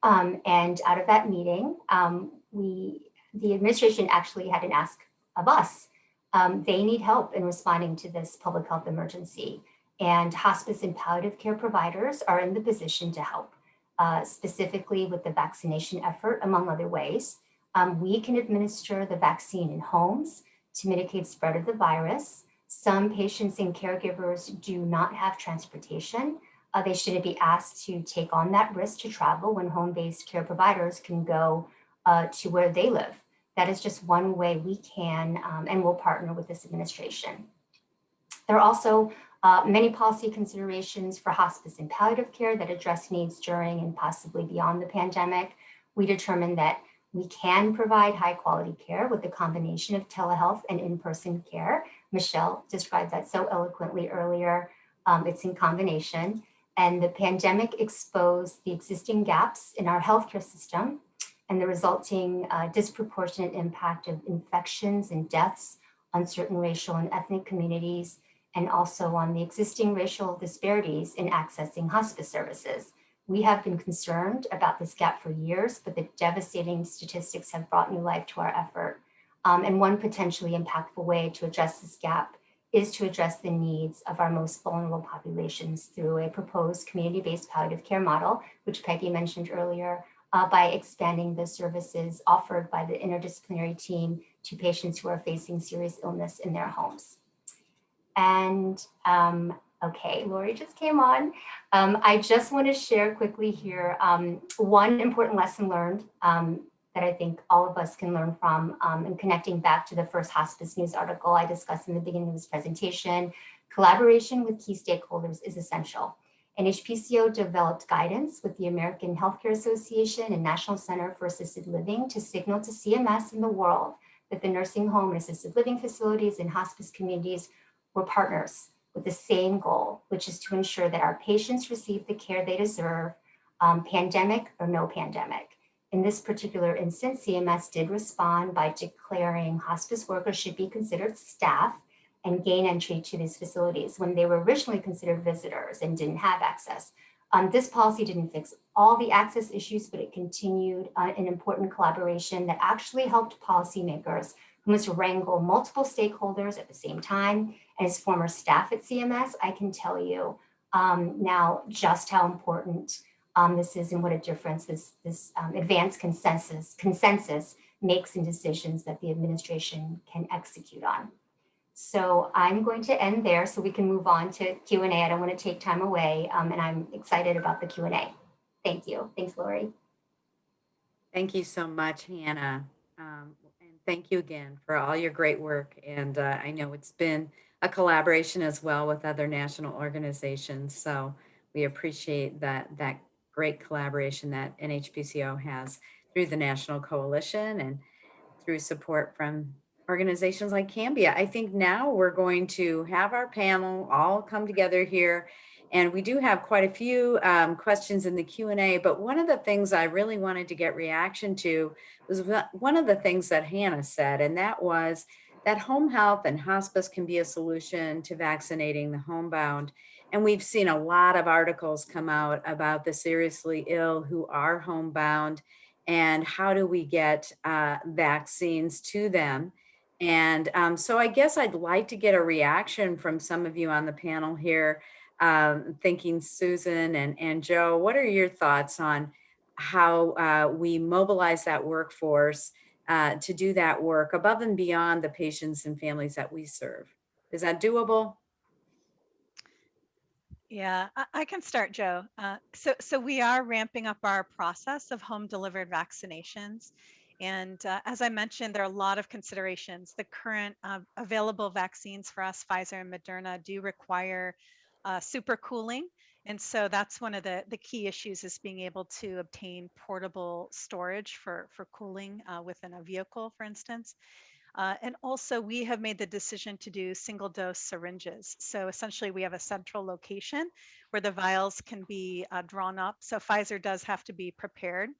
And out of that meeting, the administration actually had an ask of us. They need help in responding to this public health emergency, and hospice and palliative care providers are in the position to help, specifically with the vaccination effort, among other ways. We can administer the vaccine in homes to mitigate spread of the virus. Some patients and caregivers do not have transportation. They shouldn't be asked to take on that risk to travel when home-based care providers can go to where they live. That is just one way we can and will partner with this administration. There are also many policy considerations for hospice and palliative care that address needs during and possibly beyond the pandemic. We determined that we can provide high quality care with a combination of telehealth and in-person care. Michelle described that so eloquently earlier. It's in combination. And the pandemic exposed the existing gaps in our healthcare system and the resulting disproportionate impact of infections and deaths on certain racial and ethnic communities, and also on the existing racial disparities in accessing hospice services. We have been concerned about this gap for years, but the devastating statistics have brought new life to our effort. And one potentially impactful way to address this gap is to address the needs of our most vulnerable populations through a proposed community-based palliative care model, which Peggy mentioned earlier, by expanding the services offered by the interdisciplinary team to patients who are facing serious illness in their homes. And okay, Lori just came on. I just want to share quickly here one important lesson learned that I think all of us can learn from, and connecting back to the first hospice news article I discussed in the beginning of this presentation. Collaboration with key stakeholders is essential. NHPCO developed guidance with the American Healthcare Association and National Center for Assisted Living to signal to CMS and the world that the nursing home and assisted living facilities and hospice communities were partners with the same goal, which is to ensure that our patients receive the care they deserve, pandemic or no pandemic. In this particular instance, CMS did respond by declaring hospice workers should be considered staff and gain entry to these facilities when they were originally considered visitors and didn't have access. This policy didn't fix all the access issues, but it continued an important collaboration that actually helped policymakers who must wrangle multiple stakeholders at the same time. And as former staff at CMS, I can tell you now just how important this is and what a difference this advanced consensus makes in decisions that the administration can execute on. So I'm going to end there so we can move on to Q&A. I don't want to take time away, and I'm excited about the Q&A. Thank you. Thanks, Lori. Thank you so much, Hannah. And thank you again for all your great work. And I know it's been a collaboration as well with other national organizations. So we appreciate that great collaboration that NHPCO has through the National Coalition and through support from organizations like Cambia. I think now we're going to have our panel all come together here. And we do have quite a few questions in the Q&A, but one of the things I really wanted to get reaction to was one of the things that Hannah said, and that was that home health and hospice can be a solution to vaccinating the homebound. And we've seen a lot of articles come out about the seriously ill who are homebound and how do we get vaccines to them. And so I guess I'd like to get a reaction from some of you on the panel here, thinking Susan and Joe, what are your thoughts on how we mobilize that workforce to do that work above and beyond the patients and families that we serve? Is that doable? Yeah, I can start, Joe. So we are ramping up our process of home delivered vaccinations. And as I mentioned, there are a lot of considerations. The current available vaccines for us, Pfizer and Moderna, do require supercooling. And so that's one of the key issues is being able to obtain portable storage for cooling within a vehicle, for instance. And also we have made the decision to do single dose syringes. So essentially we have a central location where the vials can be drawn up. So Pfizer does have to be prepared.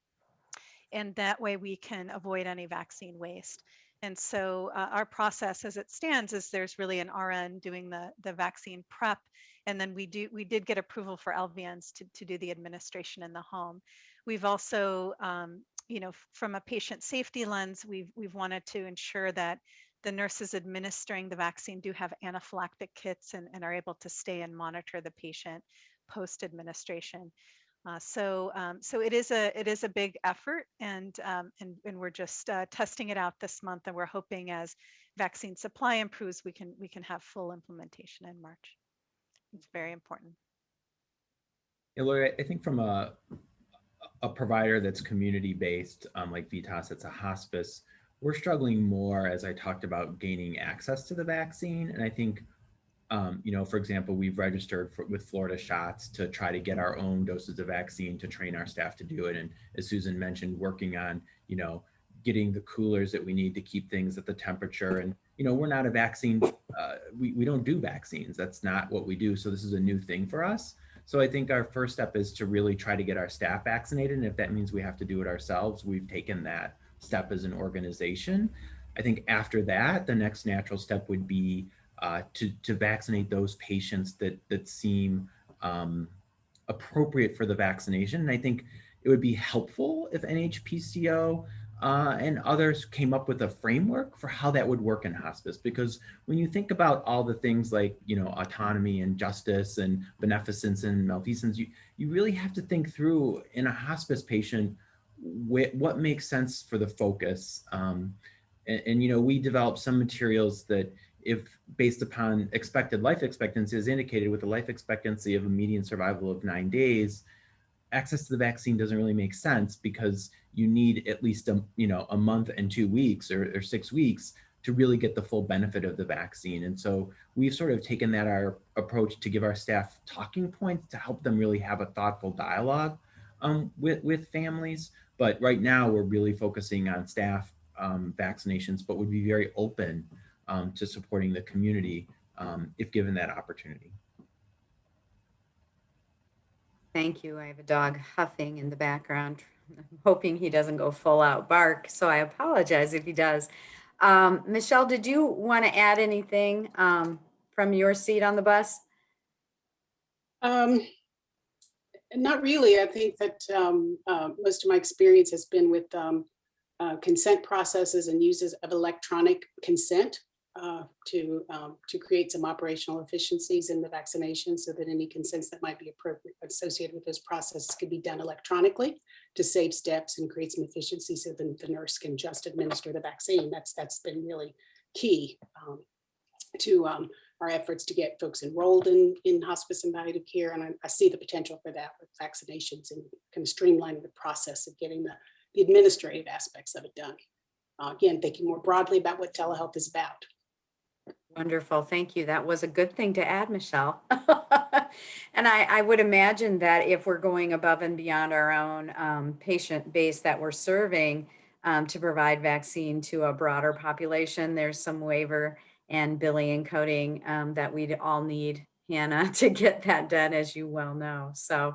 And that way we can avoid any vaccine waste. And so our process as it stands is there's really an RN doing the vaccine prep. And then we did get approval for LVNs to do the administration in the home. We've also, from a patient safety lens, we've wanted to ensure that the nurses administering the vaccine do have anaphylactic kits and are able to stay and monitor the patient post administration. So it is a big effort, and we're just testing it out this month, and we're hoping as vaccine supply improves, we can have full implementation in March. It's very important. Yeah, Lori, I think from a provider that's community-based, like Vitas, it's a hospice, we're struggling more, as I talked about, gaining access to the vaccine. And I think, for example, we've registered with Florida Shots to try to get our own doses of vaccine to train our staff to do it. And as Susan mentioned, working on, getting the coolers that we need to keep things at the temperature. And, we're not a vaccine, we don't do vaccines. That's not what we do. So this is a new thing for us. So I think our first step is to really try to get our staff vaccinated. And if that means we have to do it ourselves, we've taken that step as an organization. I think after that, the next natural step would be to vaccinate those patients that seem appropriate for the vaccination. And I think it would be helpful if NHPCO and others came up with a framework for how that would work in hospice. Because when you think about all the things like, autonomy and justice and beneficence and malfeasance, you really have to think through in a hospice patient what makes sense for the focus. We developed some materials that, if based upon expected life expectancy, as indicated with a life expectancy of a median survival of 9 days, access to the vaccine doesn't really make sense because you need at least a month and 2 weeks or 6 weeks to really get the full benefit of the vaccine. And so we've sort of taken that our approach to give our staff talking points to help them really have a thoughtful dialogue with families. But right now we're really focusing on staff vaccinations, but would be very open to supporting the community if given that opportunity. Thank you. I have a dog huffing in the background. I'm hoping he doesn't go full out bark, so I apologize if he does. Michelle, did you want to add anything from your seat on the bus? Not really. I think that most of my experience has been with consent processes and uses of electronic consent to create some operational efficiencies in the vaccination, so that any consents that might be appropriate associated with those processes could be done electronically to save steps and create some efficiency, so that the nurse can just administer the vaccine. That's been really key to our efforts to get folks enrolled in hospice and palliative care. And I see the potential for that with vaccinations and kind of streamlining the process of getting the administrative aspects of it done. Again, thinking more broadly about what telehealth is about. Wonderful. Thank you. That was a good thing to add, Michelle. And I would imagine that if we're going above and beyond our own patient base that we're serving to provide vaccine to a broader population, there's some waiver and billing and coding that we'd all need, Hannah, to get that done, as you well know. So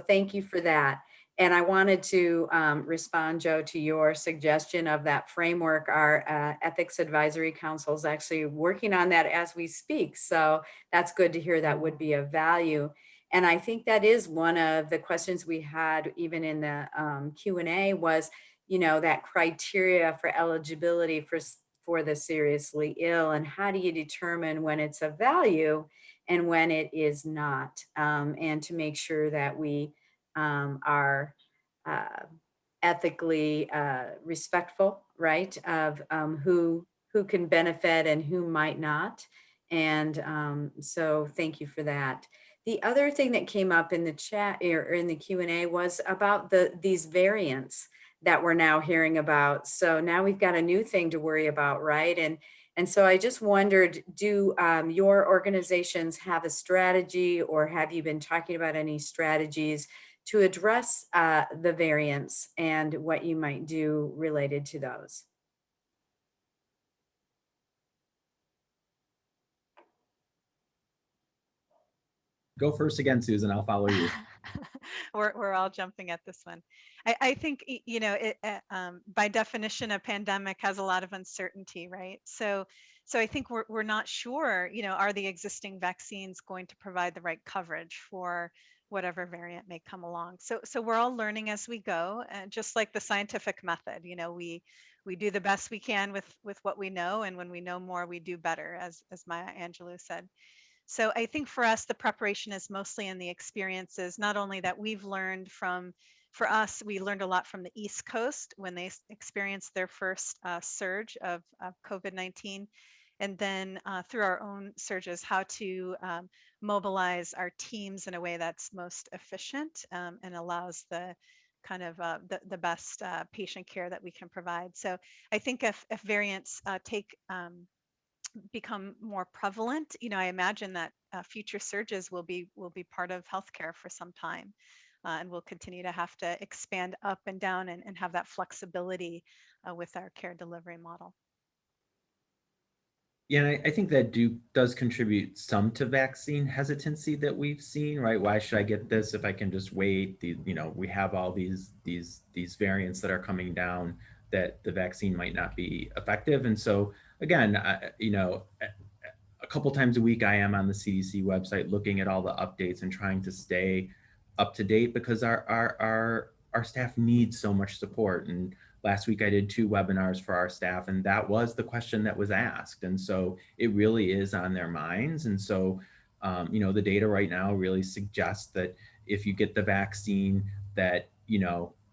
thank you for that. And I wanted to respond, Joe, to your suggestion of that framework. Our Ethics Advisory Council is actually working on that as we speak. So that's good to hear. That would be of value. And I think that is one of the questions we had even in the Q&A was, that criteria for eligibility for the seriously ill, and how do you determine when it's of value and when it is not, and to make sure that we are ethically respectful, right, of who can benefit and who might not. And so thank you for that. The other thing that came up in the chat or in the Q&A was about these variants that we're now hearing about. So now we've got a new thing to worry about, right? And so I just wondered, do your organizations have a strategy, or have you been talking about any strategies to address the variants and what you might do related to those? Go first again, Susan. I'll follow you. We're all jumping at this one. I think, by definition, a pandemic has a lot of uncertainty, right? So I think we're not sure, are the existing vaccines going to provide the right coverage for whatever variant may come along? So we're all learning as we go, just like the scientific method. We do the best we can with what we know, and when we know more, we do better, as Maya Angelou said. So I think for us, the preparation is mostly in the experiences, not only that we've learned for us, we learned a lot from the East Coast when they experienced their first surge of COVID-19. And then through our own surges, how to mobilize our teams in a way that's most efficient and allows the kind of the best patient care that we can provide. So I think if variants become more prevalent, I imagine that future surges will be part of healthcare for some time, and we'll continue to have to expand up and down and have that flexibility with our care delivery model. Yeah, and I think that does contribute some to vaccine hesitancy that we've seen, right? Why should I get this if I can just wait? We have all these variants that are coming down that the vaccine might not be effective. And so again, a couple times a week, I am on the CDC website looking at all the updates and trying to stay up to date, because our staff needs so much support. And last week I did 2 webinars for our staff, and that was the question that was asked. And so it really is on their minds. And so, the data right now really suggests that if you get the vaccine, that,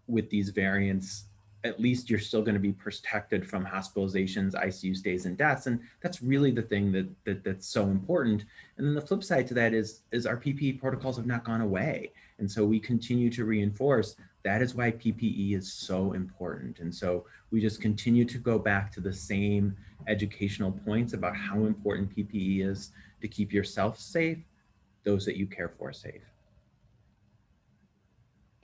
with these variants, at least you're still going to be protected from hospitalizations, ICU stays, and deaths. And that's really the thing that's so important. And then the flip side to that is our PPE protocols have not gone away. And so we continue to reinforce that is why PPE is so important. And so we just continue to go back to the same educational points about how important PPE is to keep yourself safe, those that you care for safe.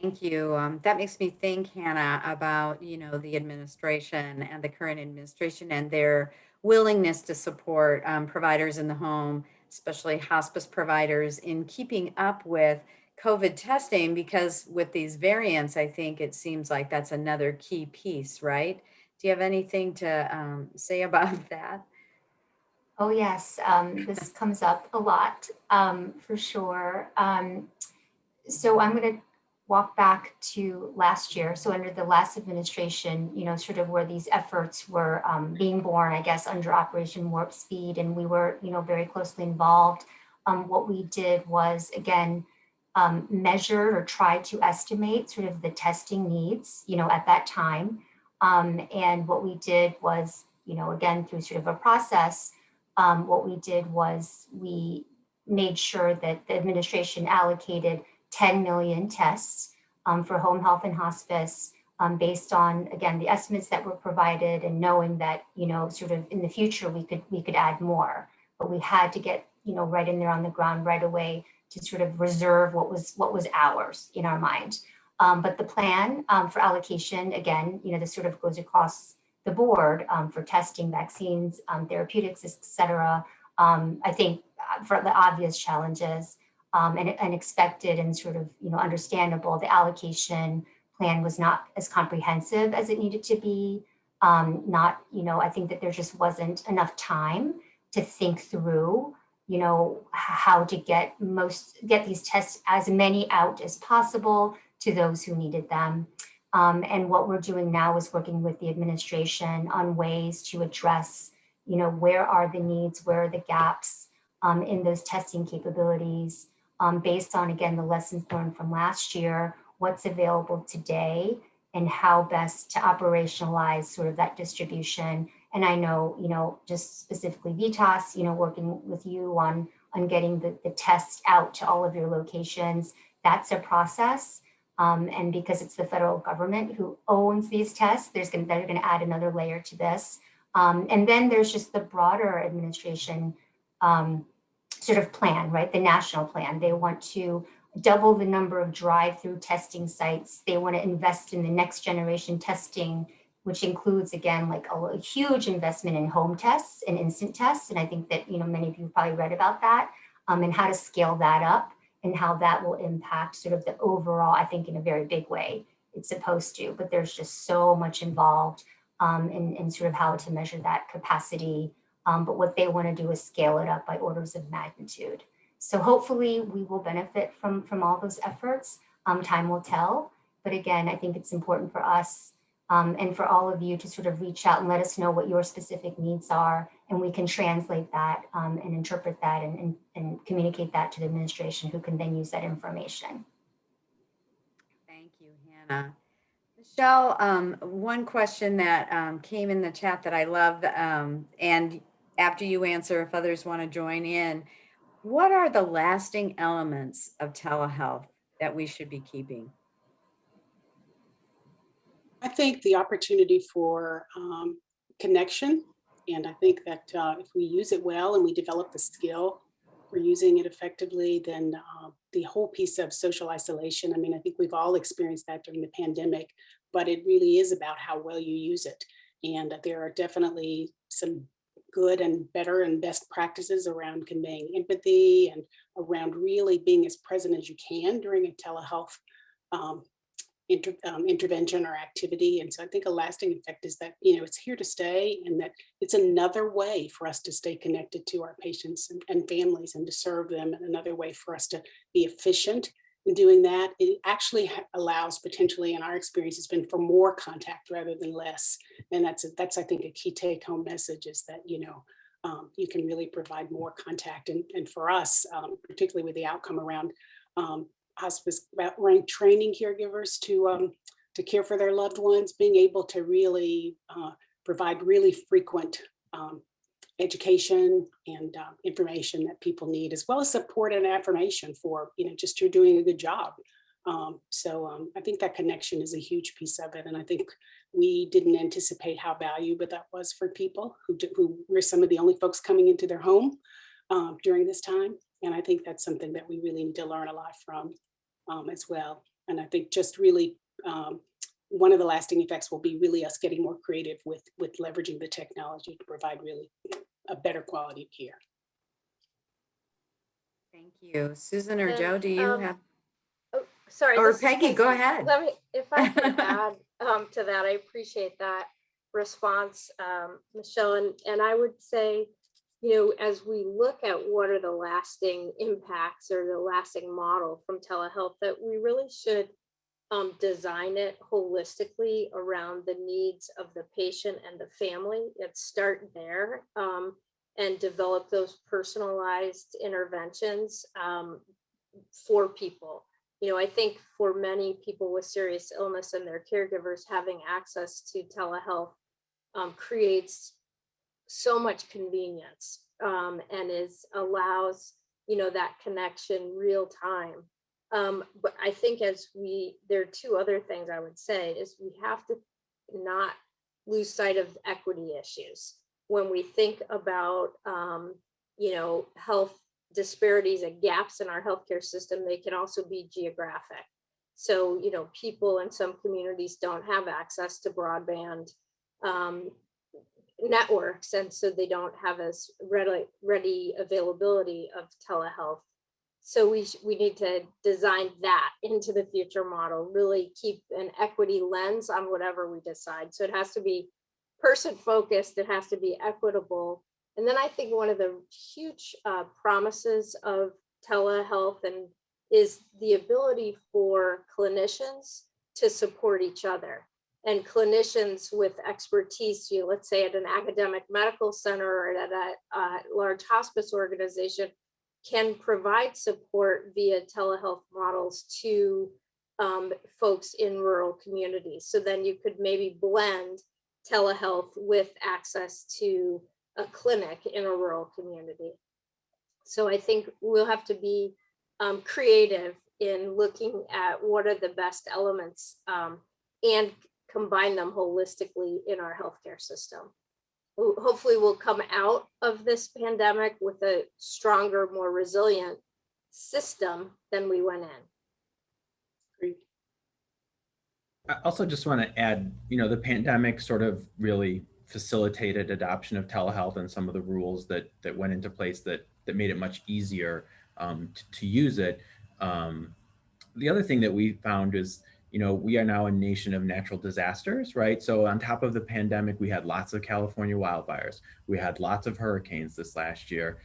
Thank you. That makes me think, Hannah, about, the administration and the current administration and their willingness to support providers in the home, especially hospice providers, in keeping up with COVID testing, because with these variants, I think it seems like that's another key piece, right? Do you have anything to say about that? Oh, yes, this comes up a lot, for sure. So I'm going to walk back to last year. So under the last administration, sort of where these efforts were being born, I guess, under Operation Warp Speed, and we were, very closely involved. What we did was, again, measure or try to estimate sort of the testing needs, at that time. And what we did was, again, through sort of a process, what we did was we made sure that the administration allocated 10 million tests for home health and hospice, based on, again, the estimates that were provided, and knowing that, sort of in the future we could add more, but we had to get, right in there on the ground right away to sort of reserve what was ours in our mind. But the plan for allocation, again, this sort of goes across the board for testing, vaccines, therapeutics, et cetera. I think for the obvious challenges, and expected and sort of, understandable, the allocation plan was not as comprehensive as it needed to be. I think that there just wasn't enough time to think through, how to get these tests, as many out as possible to those who needed them. And what we're doing now is working with the administration on ways to address, where are the needs, where are the gaps in those testing capabilities, based on, again, the lessons learned from last year, what's available today, and how best to operationalize sort of that distribution. And I know, just specifically VITAS, working with you on getting the tests out to all of your locations, that's a process. And because it's the federal government who owns these tests, they're going to add another layer to this. And then there's just the broader administration sort of plan, right? The national plan. They want to double the number of drive-through testing sites. They want to invest in the next generation testing, which includes, again, like a huge investment in home tests and instant tests. And I think that, many of you probably read about that, and how to scale that up and how that will impact sort of the overall, I think, in a very big way. It's supposed to, but there's just so much involved in sort of how to measure that capacity. But what they want to do is scale it up by orders of magnitude. So hopefully we will benefit from all those efforts. Time will tell. But again, I think it's important for us and for all of you to sort of reach out and let us know what your specific needs are. And we can translate that and interpret that and communicate that to the administration, who can then use that information. Thank you, Hannah. Michelle, one question that came in the chat that I love, and after you answer, if others want to join in, what are the lasting elements of telehealth that we should be keeping? I think the opportunity for connection. And I think that if we use it well and we develop the skill for using it effectively, then the whole piece of social isolation, I mean, I think we've all experienced that during the pandemic, but it really is about how well you use it. And there are definitely some good and better and best practices around conveying empathy and around really being as present as you can during a telehealth intervention or activity. And so I think a lasting effect is that, you know, it's here to stay, and that it's another way for us to stay connected to our patients and families and to serve them, and another way for us to be efficient in doing that. It actually allows, potentially in our experience, has been for more contact rather than less. And that's I think a key take home message, is that, you know, you can really provide more contact. And for us, particularly with the outcome around hospice, around training caregivers to care for their loved ones, being able to really provide really frequent education and information that people need, as well as support and affirmation for, you know, just you're doing a good job. I think that connection is a huge piece of it. And I think we didn't anticipate how valuable that was for people who were some of the only folks coming into their home during this time. And I think that's something that we really need to learn a lot from as well. And I think just really one of the lasting effects will be really us getting more creative with leveraging the technology to provide really a better quality of care. Thank you. Susan or And, Joe, do you have? Oh, sorry. Or this is Peggy, go ahead. Let me, if I can add to that, I appreciate that response, Michelle. And I would say, you know, as we look at what are the lasting impacts or the lasting model from telehealth, that we really should design it holistically around the needs of the patient and the family. And start there and develop those personalized interventions for people. You know, I think for many people with serious illness and their caregivers, having access to telehealth creates so much convenience and allows, you know, that connection real time. But I think there are two other things I would say is we have to not lose sight of equity issues when we think about, you know, health disparities and gaps in our healthcare system. They can also be geographic. So, you know, people in some communities don't have access to broadband networks, and so they don't have as ready availability of telehealth. So we need to design that into the future model, really keep an equity lens on whatever we decide. So it has to be person focused, it has to be equitable. And then I think one of the huge promises of telehealth is the ability for clinicians to support each other. And clinicians with expertise, you know, let's say at an academic medical center or at a large hospice organization, can provide support via telehealth models to folks in rural communities. So then you could maybe blend telehealth with access to a clinic in a rural community. So I think we'll have to be creative in looking at what are the best elements and combine them holistically in our healthcare system. Hopefully we'll come out of this pandemic with a stronger, more resilient system than we went in. Great. I also just want to add, you know, the pandemic sort of really facilitated adoption of telehealth and some of the rules that went into place that made it much easier to use it. The other thing that we found is, you know, we are now a nation of natural disasters, right? So on top of the pandemic, we had lots of California wildfires. We had lots of hurricanes this last year.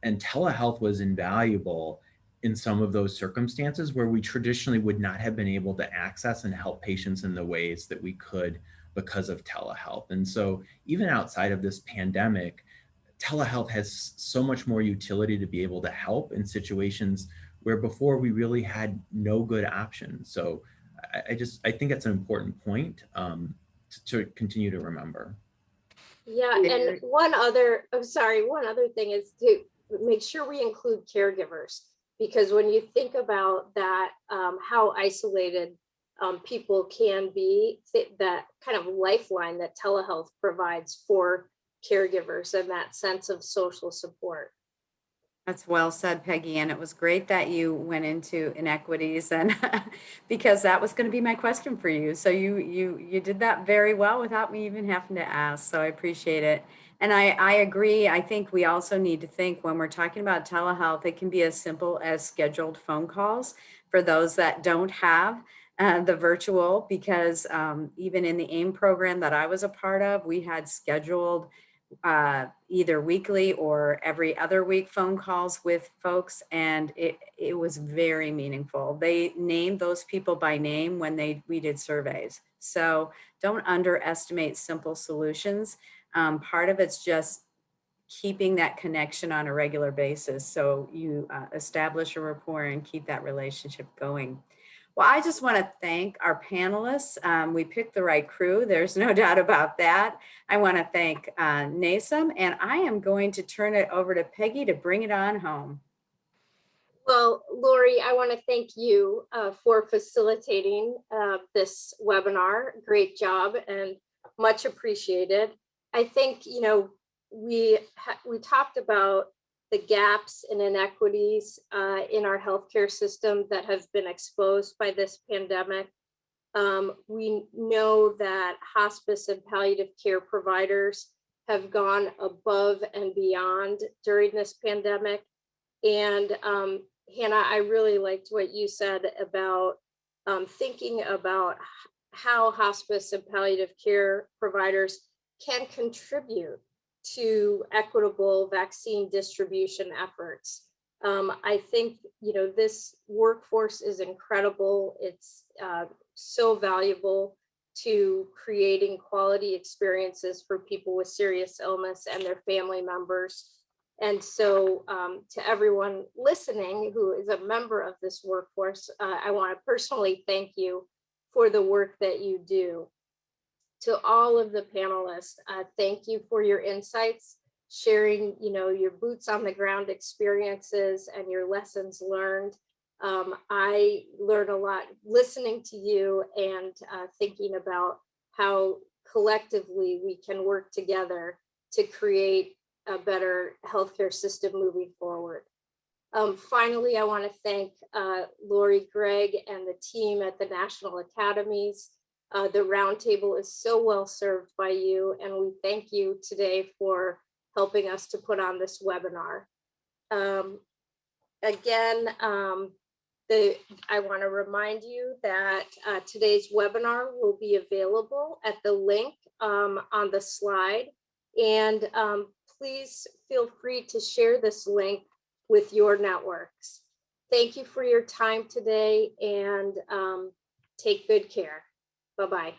And telehealth was invaluable in some of those circumstances where we traditionally would not have been able to access and help patients in the ways that we could because of telehealth. And so even outside of this pandemic, telehealth has so much more utility to be able to help in situations where before we really had no good options. So I think that's an important point to continue to remember. Yeah, and one other thing is to make sure we include caregivers, because when you think about that, how isolated people can be, that kind of lifeline that telehealth provides for caregivers and that sense of social support. That's well said, Peggy. And it was great that you went into inequities, and because that was going to be my question for you. So you did that very well without me even having to ask. So I appreciate it. And I agree. I think we also need to think when we're talking about telehealth, it can be as simple as scheduled phone calls for those that don't have the virtual, because even in the AIM program that I was a part of, we had scheduled either weekly or every other week phone calls with folks, and it was very meaningful. They named those people by name when we did surveys. So don't underestimate simple solutions. Part of it's just keeping that connection on a regular basis, so you establish a rapport and keep that relationship going. Well, I just want to thank our panelists. We picked the right crew. There's no doubt about that. I want to thank NASM, and I am going to turn it over to Peggy to bring it on home. Well, Lori, I want to thank you for facilitating this webinar. Great job and much appreciated. I think, you know, we talked about the gaps and inequities in our healthcare system that have been exposed by this pandemic. We know that hospice and palliative care providers have gone above and beyond during this pandemic. And Hannah, I really liked what you said about thinking about how hospice and palliative care providers can contribute to equitable vaccine distribution efforts. I think, you know, this workforce is incredible. It's so valuable to creating quality experiences for people with serious illness and their family members. And so to everyone listening who is a member of this workforce, I want to personally thank you for the work that you do. To all of the panelists, thank you for your insights, sharing, you know, your boots on the ground experiences and your lessons learned. I learned a lot listening to you and thinking about how collectively we can work together to create a better healthcare system moving forward. Finally, I want to thank Lori Gregg and the team at the National Academies. The roundtable is so well served by you, and we thank you today for helping us to put on this webinar. Again, I want to remind you that today's webinar will be available at the link on the slide, and please feel free to share this link with your networks. Thank you for your time today, and take good care. Bye-bye.